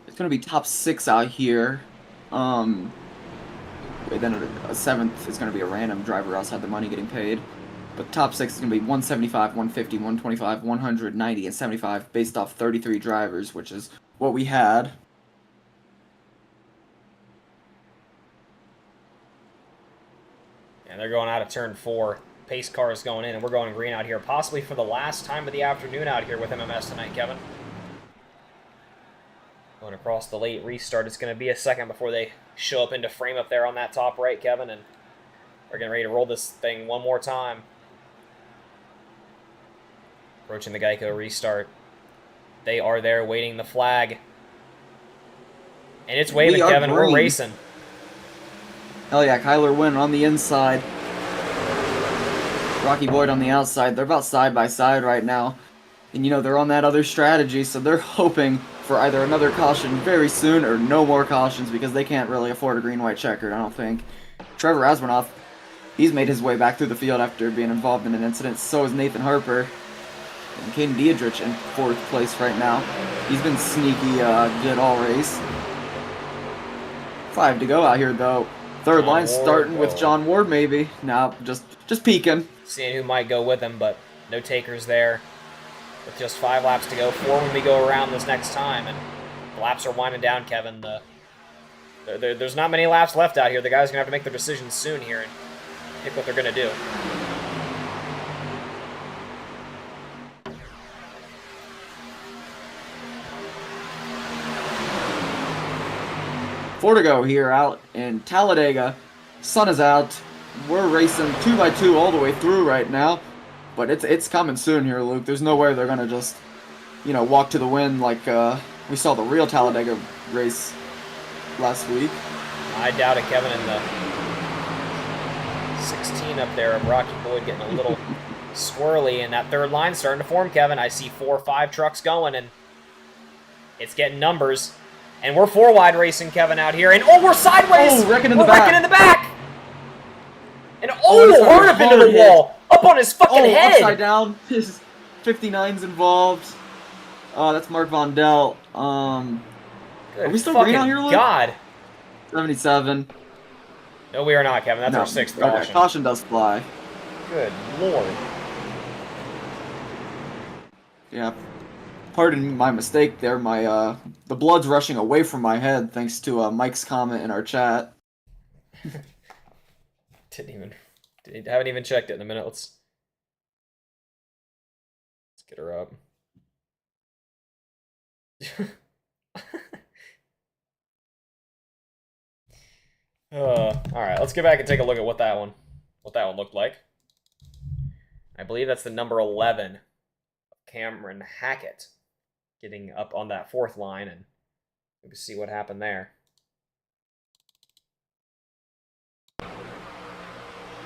It's gonna be top 6 out here. Then a 7th is gonna be a random driver outside the money getting paid. But top 6 is gonna be 175, 150, 125, 100, 90, and 75 based off 33 drivers, which is what we had. And they're going out of turn 4. Pace car is going in, and we're going green out here, possibly for the last time of the afternoon out here with MMS tonight, Kevin. Going across the late restart. It's going to be a second before they show up into frame up there on that top right, Kevin, and we're getting ready to roll this thing one more time. Approaching the Geico restart. They are there waiting the flag. And it's waving, Kevin. Green. We're racing. Hell yeah, Kyler Wynn on the inside. Rocky Boyd on the outside. They're about side by side right now. And you know, they're on that other strategy, so they're hoping for either another caution very soon or no more cautions because they can't really afford a green-white checkered, I don't think. Trevor Asmanoff, he's made his way back through the field after being involved in an incident. So is Nathan Harper. And Caden Diedrich in 4th place right now. He's been sneaky good all race. 5 to go out here, though. Third line starting with John Ward, maybe. Nah, just peeking. Seeing who might go with him, but no takers there. With just 5 laps to go, 4 when we go around this next time, and the laps are winding down, Kevin. There's not many laps left out here. The guys are going to have to make their decisions soon here and pick what they're going to do. Four to go here out in Talladega. Sun is out. We're racing 2x2 all the way through right now. But it's coming soon here, Luke. There's no way they're going to just, you know, walk to the win like we saw the real Talladega race last week. I doubt it, Kevin. In the 16 up there of Rocky Boyd getting a little squirrely, and that third line starting to form, Kevin. I see 4 or 5 trucks going, and it's getting numbers. And we're 4 wide racing, Kevin, out here. And oh, we're sideways! Oh, wrecking in we're the back. wrecking in the back! And Oh, hard up into the wall! Up on his fucking head! Upside down. His 59's involved. Oh, that's Mark Vondell. Good are we still green out here, Luke? God. 77. No, we are not, Kevin. That's our 6th okay, caution. Caution does fly. Good Lord. Yeah. Pardon my mistake there. The blood's rushing away from my head thanks to Mike's comment in our chat. Haven't even checked it in a minute. Let's get her up. All right, let's get back and take a look at what that one looked like. I believe that's the number 11, Cameron Hackett, getting up on that 4th line, and maybe see what happened there.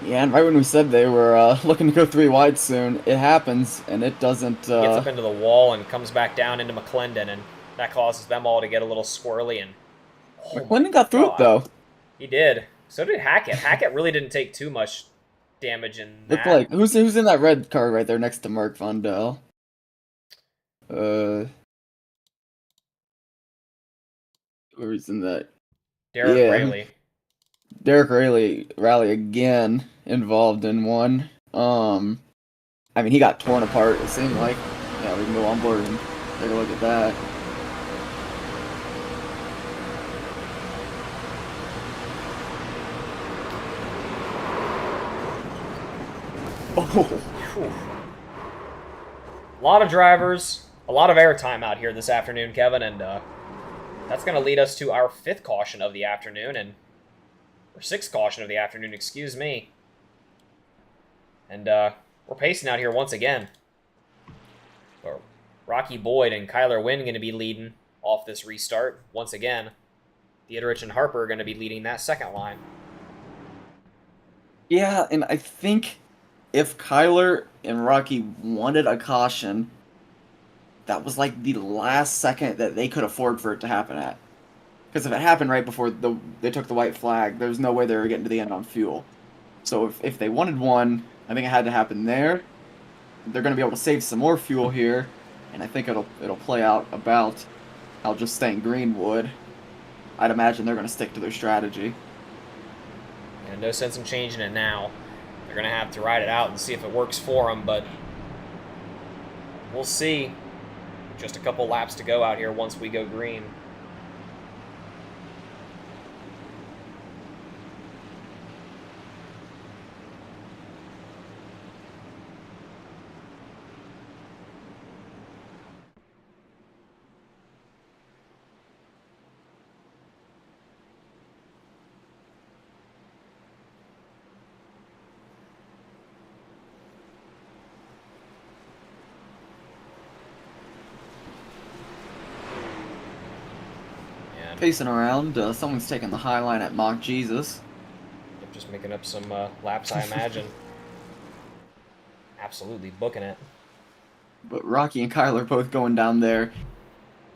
Yeah, and right when we said they were looking to go 3 wide soon, it happens, and it doesn't. Gets up into the wall and comes back down into McClendon, and that causes them all to get a little squirrely. And oh my McClendon got through it god, though. he did. So did Hackett. Hackett really didn't take too much damage in Looked that. like who's in that red car right there next to Mark Von Dell? Uh, who's in that? Derek Yeah, Rayleigh. Derek Rally again involved in one. I mean he got torn apart. It seemed like. Yeah, we can go on board and take a look at that. Oh, Whew. A lot of drivers, a lot of airtime out here this afternoon, Kevin, and that's going to lead us to our 5th caution of the afternoon, or 6th caution of the afternoon, excuse me. And we're pacing out here once again. Rocky Boyd and Kyler Wynn going to be leading off this restart once again. Dieterich and Harper are going to be leading that second line. yeah, and I think if Kyler and Rocky wanted a caution, that was like the last second that they could afford for it to happen at. Because if it happened right before they took the white flag, there's no way they were getting to the end on fuel. So if they wanted one, I think it had to happen there. They're going to be able to save some more fuel here, and I think it'll play out about how just staying green would. I'd imagine they're going to stick to their strategy. And no sense in changing it now. They're going to have to ride it out and see if it works for them, but we'll see. Just a couple laps to go out here once we go green. Pacing around, someone's taking the high line at Mock Jesus. Just making up some laps, I imagine. Absolutely booking it. But Rocky and Kyler both going down there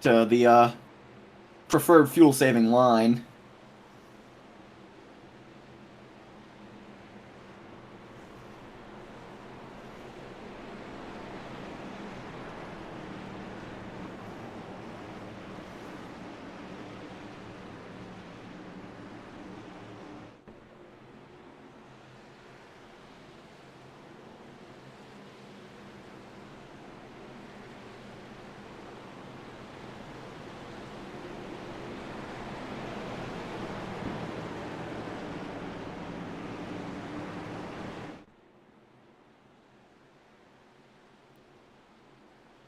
to the preferred fuel-saving line.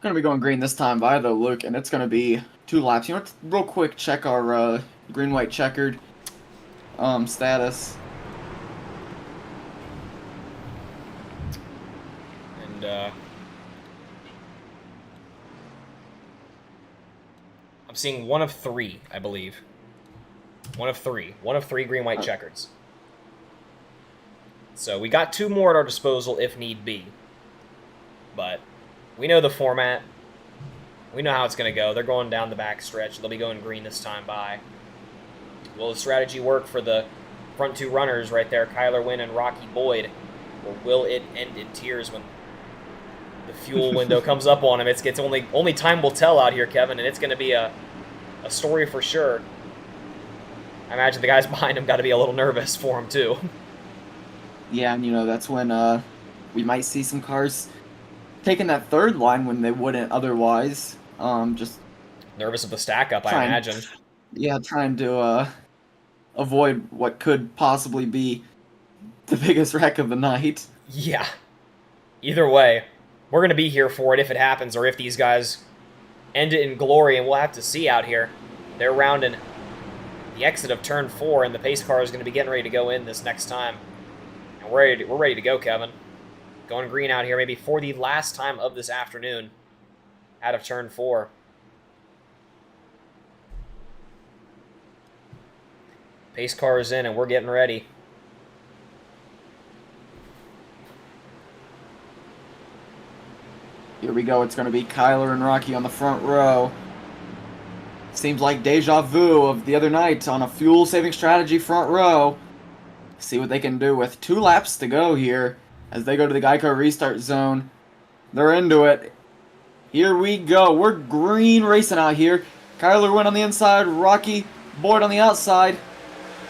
Gonna be going green this time by though, Luke, and it's gonna be 2 laps. You know what? Real quick, check our green-white checkered status. And I'm seeing 1 of 3, I believe. 1 of 3. 1 of 3 green-white checkers. So we got 2 more at our disposal if need be. But we know the format. We know how it's going to go. They're going down the back stretch. They'll be going green this time by. Will the strategy work for the front 2 runners right there, Kyler Wynn and Rocky Boyd? Or will it end in tears when the fuel window comes up on him? It's only time will tell out here, Kevin, and it's going to be a story for sure. I imagine the guys behind him got to be a little nervous for him, too. Yeah, and you know, that's when we might see some cars taking that 3rd line when they wouldn't otherwise. Just nervous of the stack up, I imagine. Yeah, trying to avoid what could possibly be the biggest wreck of the night. Yeah. Either way, we're going to be here for it if it happens, or if these guys end it in glory, and we'll have to see out here. They're rounding the exit of turn 4, and the pace car is going to be getting ready to go in this next time. And we're ready to go, Kevin. Going green out here maybe for the last time of this afternoon out of turn 4. Pace car is in, and we're getting ready. Here we go. It's going to be Kyler and Rocky on the front row. Seems like deja vu of the other night on a fuel-saving strategy front row. See what they can do with 2 laps to go here as they go to the Geico restart zone. They're into it. Here we go. We're green racing out here. Kyler went on the inside. Rocky Boyd on the outside.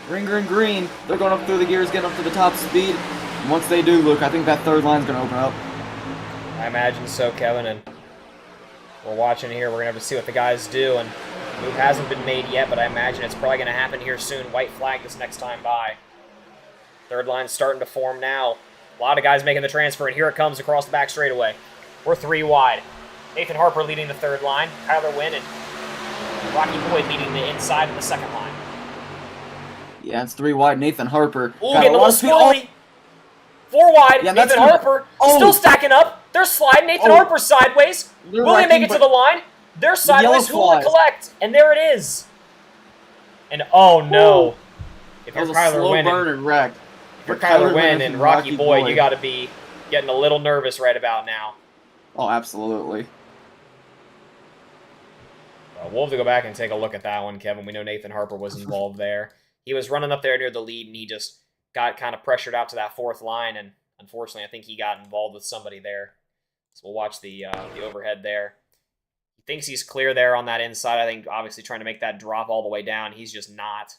Green, green, green. They're going up through the gears, getting up to the top speed. And once they do, Luke, I think that third line's going to open up. I imagine so, Kevin, and we're watching here. We're going to have to see what the guys do, and the move hasn't been made yet, but I imagine it's probably going to happen here soon. White flag this next time by. Third line's starting to form now. A lot of guys making the transfer, and here it comes across the back straightaway. We're 3 wide. Nathan Harper leading the third line. Kyler Wynn and Rocky Boyd leading the inside of the second line. Yeah, it's 3 wide. Nathan Harper. Ooh, getting a little squirrely. 4 wide. Yeah, Nathan Harper still stacking up. They're sliding. Nathan Harper sideways. Will they make it to the line? They're sideways. Who will it collect? And there it is. And oh no. If you're Kyler Wynn and Rocky Boyd, you got to be getting a little nervous right about now. Oh, absolutely. We'll have to go back and take a look at that one, Kevin. We know Nathan Harper was involved there. He was running up there near the lead, and he just got kind of pressured out to that 4th line, and unfortunately, I think he got involved with somebody there. So we'll watch the overhead there. He thinks he's clear there on that inside. I think obviously trying to make that drop all the way down. He's just not.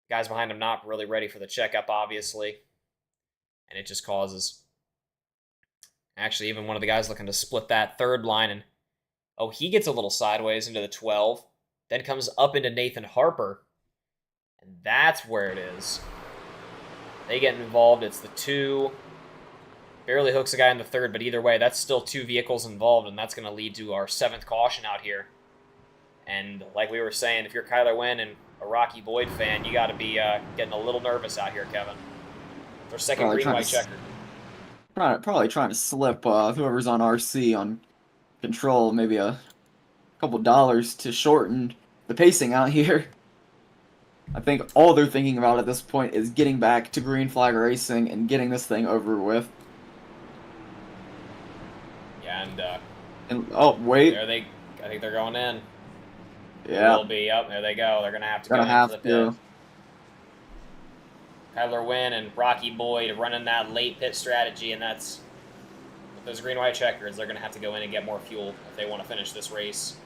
Guys behind him not really ready for the checkup, obviously. And it just causes... Actually, even one of the guys looking to split that third line, and oh, he gets a little sideways into the 12, then comes up into Nathan Harper, and that's where it is. They get involved. It's the 2. Barely hooks a guy in the 3rd, but either way, that's still 2 vehicles involved, and that's going to lead to our 7th caution out here. And like we were saying, if you're Kyler Wynn and a Rocky Boyd fan, you got to be getting a little nervous out here, Kevin. Their second green-white checker. Probably trying to slip whoever's on RC on control maybe a couple dollars to shorten the pacing out here. I think all they're thinking about at this point is getting back to green flag racing and getting this thing over with. Yeah, and oh wait, there I think they're going in. Yeah, they'll be up. There they go. They're gonna have to go into the pit. Kyler Wynn and Rocky Boyd running that late pit strategy, and that's with those green-white checkers. They're going to have to go in and get more fuel if they want to finish this race.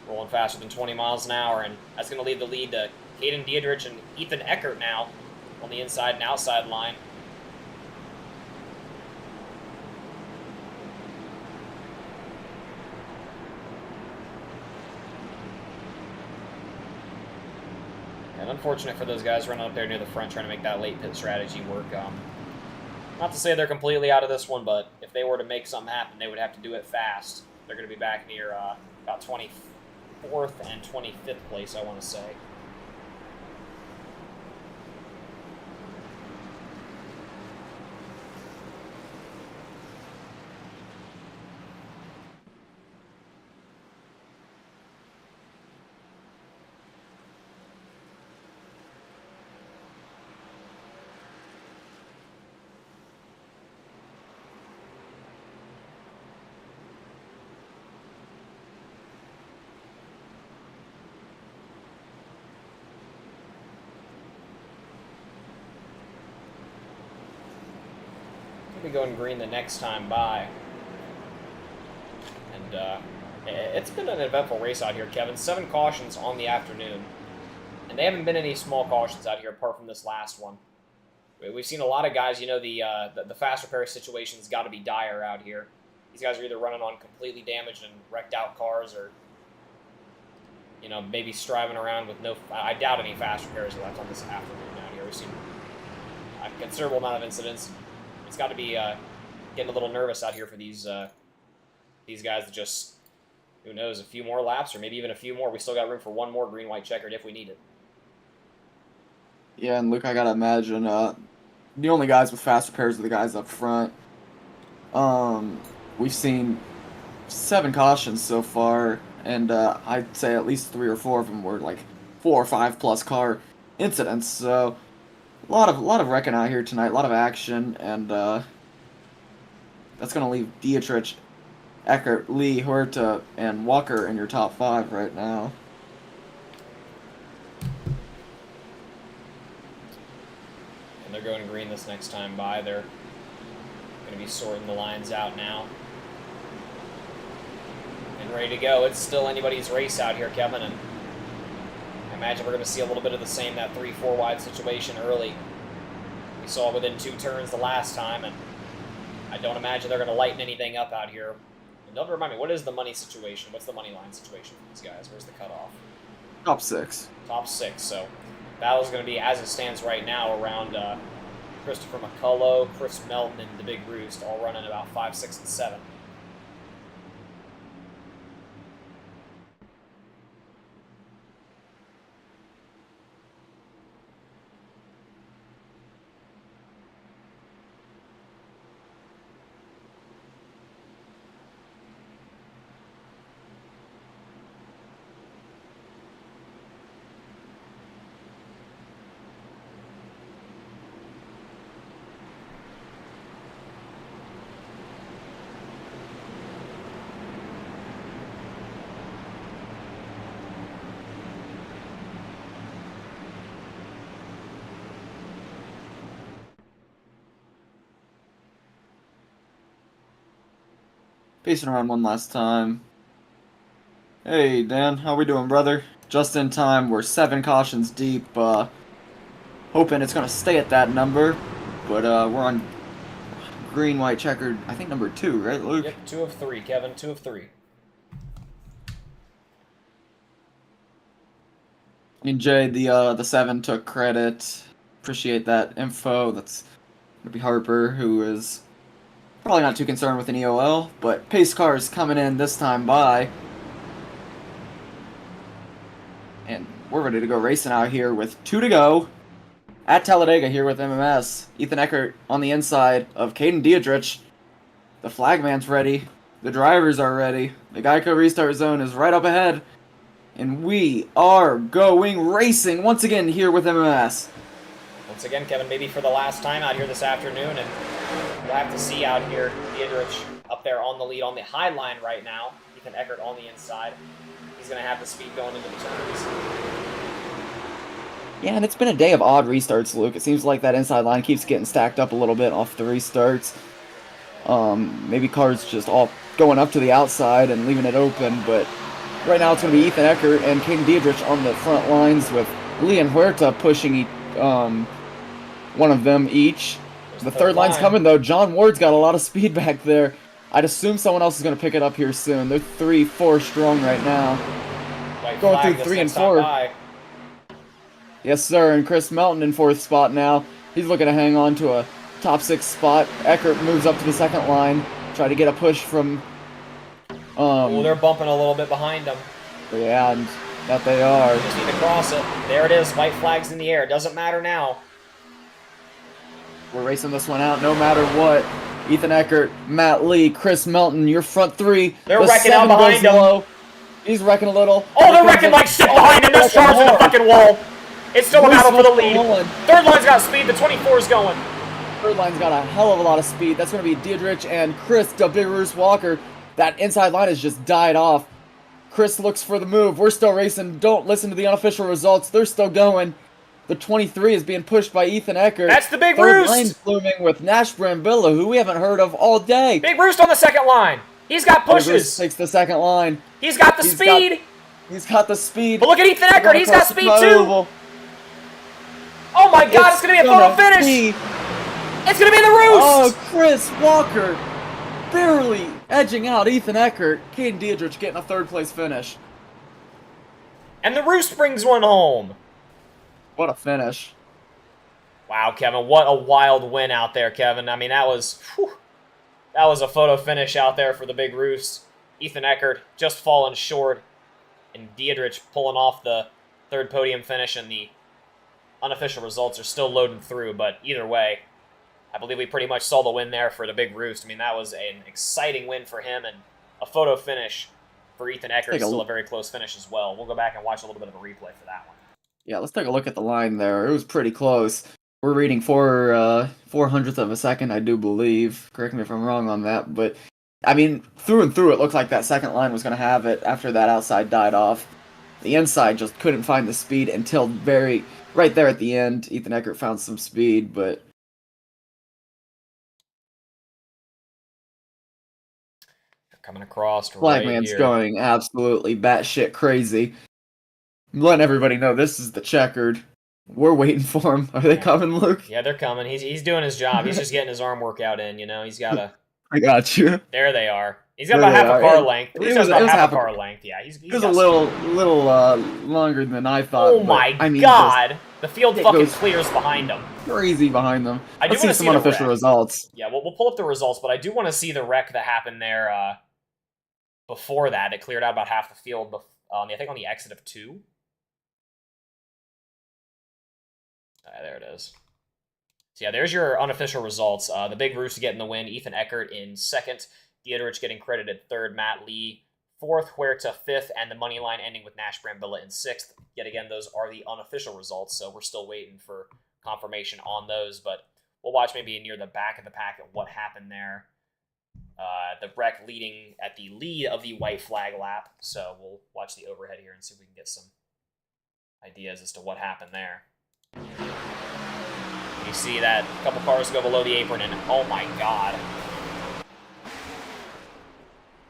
Rolling faster than 20 miles an hour, and that's going to leave the lead to Caden Diedrich and Ethan Eckert now on the inside and outside line. And unfortunate for those guys running up there near the front trying to make that late pit strategy work. Not to say they're completely out of this one, but if they were to make something happen, they would have to do it fast. They're going to be back near about 24th and 25th place, I want to say. Be going green the next time by. And it's been an eventful race out here, Kevin. 7 cautions on the afternoon. And they haven't been any small cautions out here apart from this last one. We've seen a lot of guys, you know, the fast repair situation's got to be dire out here. These guys are either running on completely damaged and wrecked out cars or, you know, maybe striving around with no... I doubt any fast repairs are left on this afternoon out here. We've seen a considerable amount of incidents. It's got to be getting a little nervous out here for these guys that just, who knows, a few more laps or maybe even a few more. We still got room for one more green-white checkered if we need it. Yeah, and Luke, I gotta imagine the only guys with fast repairs are the guys up front. We've seen 7 cautions so far, and I'd say at least 3 or 4 of them were like 4 or 5 plus car incidents. So a lot of wrecking out here tonight, a lot of action, and That's going to leave Dietrich, Eckert, Lee, Huerta, and Walker in your top 5 right now. And they're going green this next time by. They're going to be sorting the lines out now. And ready to go. It's still anybody's race out here, Kevin. And I imagine we're going to see a little bit of the same, that 3-4 wide situation early. We saw within 2 turns the last time, and I don't imagine they're going to lighten anything up out here. And don't remind me, what is the money situation? What's the money line situation for these guys? Where's the cutoff? Top 6. Top 6. So battle's going to be, as it stands right now, around Christopher McCullough, Chris Melton, and the Big Roost, all running about 5, 6, and 7. Pacing around one last time. Hey, Dan, how we doing, brother? Just in time, we're 7 cautions deep, hoping it's gonna stay at that number, but, we're on green, white, checkered, I think number 2, right, Luke? Yep, 2 of 3, Kevin, 2 of 3. And Jay, the 7 took credit. Appreciate that info. That's gonna be Harper, who is probably not too concerned with an EOL, but pace cars coming in this time by. And we're ready to go racing out here with 2 to go. At Talladega here with MMS. Ethan Eckert on the inside of Caden Dietrich. The flagman's ready. The drivers are ready. The Geico restart zone is right up ahead. And we are going racing once again here with MMS. Once again, Kevin, maybe for the last time out here this afternoon, and we'll have to see out here Dietrich up there on the lead on the high line right now. Ethan Eckert on the inside. He's going to have the speed going into the turns. Yeah, and it's been a day of odd restarts, Luke. It seems like that inside line keeps getting stacked up a little bit off the restarts. Maybe cars just all going up to the outside and leaving it open, but right now it's going to be Ethan Eckert and Caden Dietrich on the front lines with Lee and Huerta pushing one of them each. The third line's coming, though. John Ward's got a lot of speed back there. I'd assume someone else is going to pick it up here soon. They're 3-4 strong right now. White Going flag through this 3 and next time 4. by. Yes, sir. And Chris Melton in 4th spot now. He's looking to hang on to a top 6 spot. Eckert moves up to the 2nd line. Try to get a push from... Oh, they're bumping a little bit behind them. Yeah, and that they are. Just need to cross it. There it is. White flag's in the air. Doesn't matter now. We're racing this one out no matter what. Ethan Eckert, Matt Lee, Chris Melton, your front 3. They're wrecking out behind him. Low. He's wrecking a little. Oh, they're wrecking like shit behind him. They're charging the fucking wall. It's still a battle for the lead. Third line's got speed. The 24's going. Third line's got a hell of a lot of speed. That's going to be Dietrich and Chris, the Big Roos Walker. That inside line has just died off. Chris looks for the move. We're still racing. Don't listen to the unofficial results. They're still going. The 23 is being pushed by Ethan Eckert. That's the Big Third Roost. line's blooming with Nash Brambilla, who we haven't heard of all day. Big Roost on the 2nd line. He's got Big Roost pushes. takes the 2nd line. He's got the speed. He's got the speed. But look at Ethan Eckert. He's got speed too. Oval. Oh my God, it's going to be a photo finish. It's going to be the Roost. Oh, Chris Walker barely edging out Ethan Eckert. Caden Dietrich getting a 3rd place finish. And the Roost brings one home. What a finish. Wow, Kevin, what a wild win out there, Kevin. I mean, that was a photo finish out there for the Big Roost. Ethan Eckert just falling short, and Dietrich pulling off the 3rd podium finish, and the unofficial results are still loading through, but either way, I believe we pretty much saw the win there for the Big Roost. I mean, that was an exciting win for him, and a photo finish for Ethan Eckert is still a very close finish as well. We'll go back and watch a little bit of a replay for that one. Yeah, let's take a look at the line there. It was pretty close. we're reading 400th of a second, I do believe. Correct me if I'm wrong on that, but I mean, through and through, it looked like that second line was going to have it after that outside died off. The inside just couldn't find the speed until right there at the end. Ethan Eckert found some speed, but coming across Black right Man's here. going absolutely batshit crazy. I'm letting everybody know this is the checkered. We're waiting for him. Are they coming, Luke? Yeah, they're coming. He's doing his job. He's just getting his arm workout in. He's got to. I got you. There they are. He's got There about they half are. a car length. It He's was about half half a car length. Yeah, he's It was got a little longer than I thought. Oh but, my I mean, god! The field it fucking goes clears behind him. crazy behind them. I do Let's see wanna some see the unofficial wreck. results. Yeah, we'll pull up the results, but I do want to see the wreck that happened there before that. It cleared out about half the field, I think on the exit of 2. There it is. So yeah, there's your unofficial results. The Big Rooster getting the win. Ethan Eckert in 2nd. Dietrich getting credited 3rd. Matt Lee 4th. Huerta 5th. And the money line ending with Nash Brambilla in 6th. Yet again, those are the unofficial results, so we're still waiting for confirmation on those. But we'll watch maybe near the back of the pack at what happened there. The wreck leading at the lead of the white flag lap. So we'll watch the overhead here and see if we can get some ideas as to what happened there. You see that a couple cars go below the apron, and oh my god.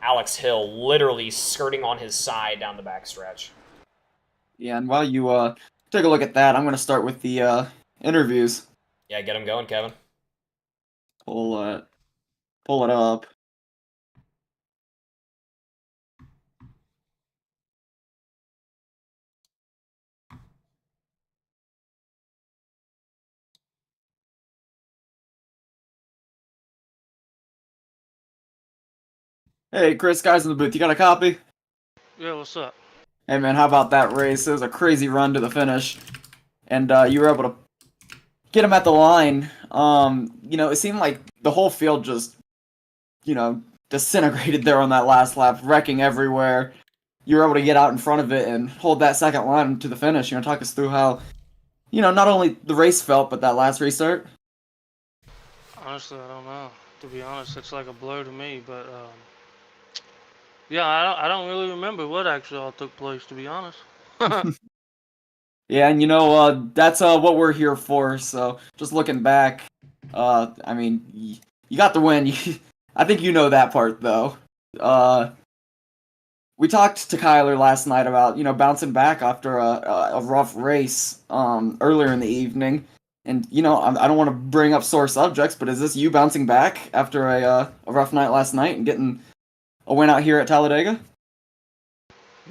Alex Hill literally skirting on his side down the backstretch. Yeah, and while you take a look at that, I'm going to start with the interviews. Yeah, get him going, Kevin. Pull it up. Hey, Chris, guys in the booth, you got a copy? Yeah, what's up? Hey, man, how about that race? It was a crazy run to the finish, and you were able to get him at the line. It seemed like the whole field just, disintegrated there on that last lap, wrecking everywhere. You were able to get out in front of it and hold that second line to the finish. Talk us through how, not only the race felt, but that last restart? Honestly, I don't know. To be honest, it's like a blur to me, but yeah, I don't really remember what actually all took place, to be honest. Yeah, and that's what we're here for. So just looking back, you got the win. I think you know that part though. We talked to Kyler last night about bouncing back after a rough race earlier in the evening, and I don't want to bring up sore subjects, but is this you bouncing back after a rough night last night and getting a win out here at Talladega?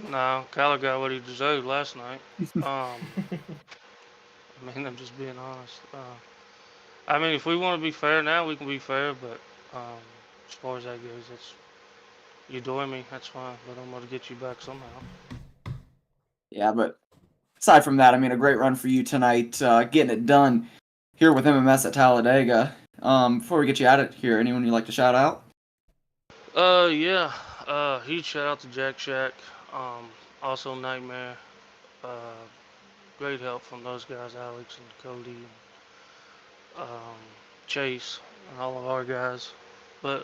No, Kyler got what he deserved last night. I mean, I'm just being honest. I mean, if we want to be fair now, we can be fair, but as far as that goes, you adore me, that's fine, but I'm going to get you back somehow. Yeah, but aside from that, a great run for you tonight, getting it done here with MMS at Talladega. Before we get you out of here, anyone you'd like to shout out? Yeah. Huge shout out to Jack Shack. Also Nightmare. Great help from those guys, Alex and Cody and Chase and all of our guys. But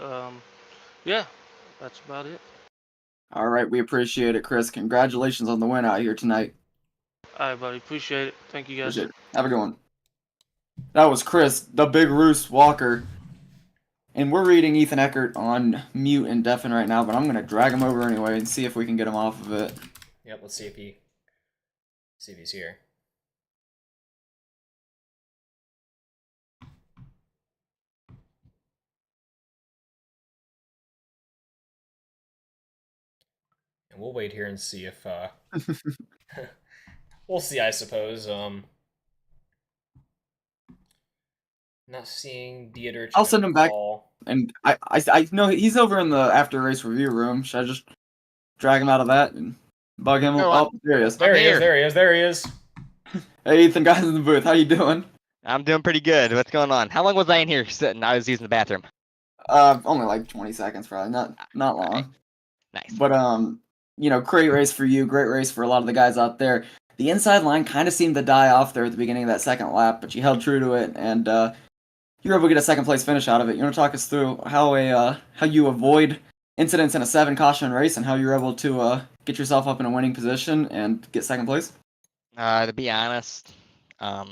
yeah, that's about it. All right, we appreciate it, Chris. Congratulations on the win out here tonight. All right, buddy. Appreciate it. Thank you guys. Appreciate it. Have a good one. That was Chris, the Big Roos Walker. And we're reading Ethan Eckert on mute and deafen right now, but I'm going to drag him over anyway and see if we can get him off of it. Yep, let's see if he's here. And we'll wait here and see if we'll see, I suppose. Not seeing Dietrich. I'll send him back. And I know he's over in the after race review room. Should I just drag him out of that and bug him? Oh, there he is. There he is. Hey, Ethan, guys in the booth. How you doing? I'm doing pretty good. What's going on? How long was I in here sitting? I was using the bathroom. Only like 20 seconds, probably. Not long. Nice. But great race for you. Great race for a lot of the guys out there. the inside line kind of seemed to die off there at the beginning of that second lap, but you held true to it, and you were able to get a second place finish out of it. You want to talk us through how you avoid incidents in a 7 caution race and how you were able to get yourself up in a winning position and get second place? To be honest, I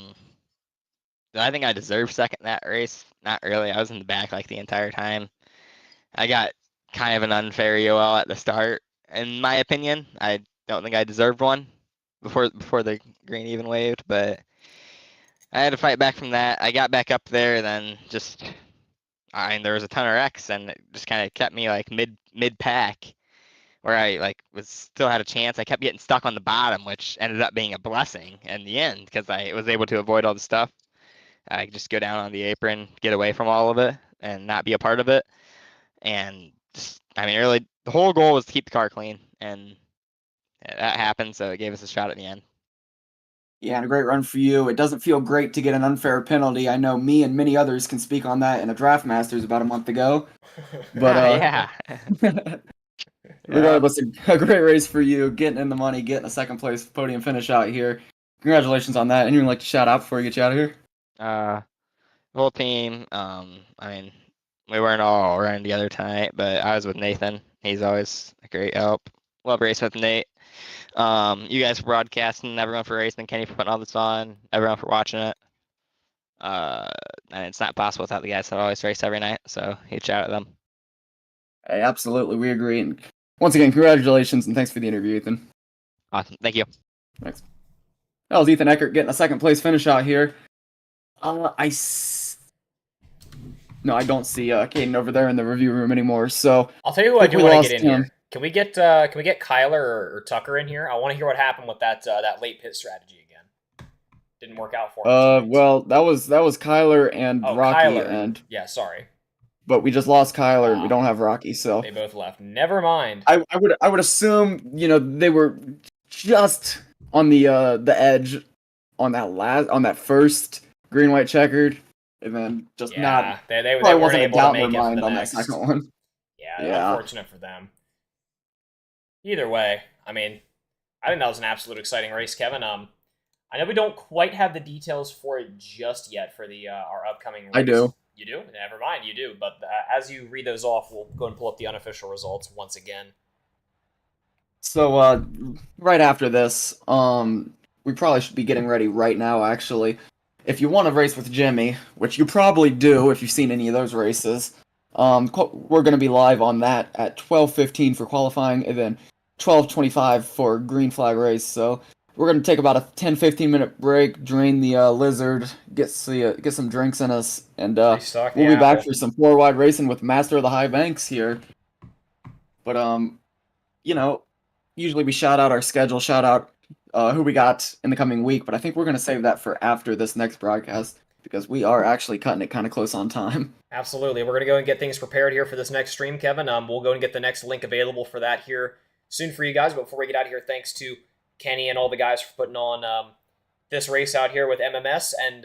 think I deserved second that race. Not really. I was in the back like the entire time. I got kind of an unfair EOL at the start, in my opinion. I don't think I deserved one before the green even waved, but I had to fight back from that. I got back up there, then there was a ton of wrecks, and it just kind of kept me like mid pack, where I like still had a chance. I kept getting stuck on the bottom, which ended up being a blessing in the end because I was able to avoid all the stuff. I could just go down on the apron, get away from all of it, and not be a part of it. And just, really, the whole goal was to keep the car clean, and that happened. So it gave us a shot at the end. Yeah, and a great run for you. It doesn't feel great to get an unfair penalty. I know me and many others can speak on that in a Draft Masters about a month ago. But yeah. regardless, a great race for you, getting in the money, getting a second place podium finish out here. Congratulations on that. Anyone like to shout out before we get you out of here? The whole team. We weren't all running together tonight, but I was with Nathan. He's always a great help. Love racing with Nate. You guys for broadcasting, everyone for racing, Kenny for putting all this on, everyone for watching it. And it's not possible without the guys that always race every night, so huge shout out to them. Hey, absolutely, we agree. And once again, congratulations and thanks for the interview, Ethan. Awesome, thank you. Thanks. That was Ethan Eckert getting a second place finish out here. No, I don't see Caden over there in the review room anymore. So I'll tell you who I do want to get in here. Can we get Kyler or Tucker in here? I want to hear what happened with that late pit strategy again. Didn't work out for him. Well, that was Kyler and Rocky, Kyler. and yeah, sorry. But we just lost Kyler, and we don't have Rocky, so they both left. Never mind. I would assume they were just on the edge on that first green white checkered, and then just not. They wasn't weren't a able doubt to in make their it mind for the on next. that second one. Yeah, unfortunate for them. Either way, I think that was an absolute exciting race, Kevin. I know we don't quite have the details for it just yet for the our upcoming race. I do. You do? Never mind, you do. But as you read those off, we'll go and pull up the unofficial results once again. So, right after this, we probably should be getting ready right now, actually. If you want to race with Jimmy, which you probably do if you've seen any of those races, we're going to be live on that at 12:15 for qualifying, and then 12:25 for green flag race. So we're going to take about a 10-15 minute break, drain the lizard, get some drinks in us, and we'll be back for some 4-wide racing with Master of the High Banks here. But usually we shout out our schedule, shout out who we got in the coming week, but I think we're going to save that for after this next broadcast because we are actually cutting it kind of close on time. Absolutely. We're going to go and get things prepared here for this next stream, Kevin. We'll go and get the next link available for that here soon for you guys. But before we get out of here, thanks to Kenny and all the guys for putting on this race out here with MMS. And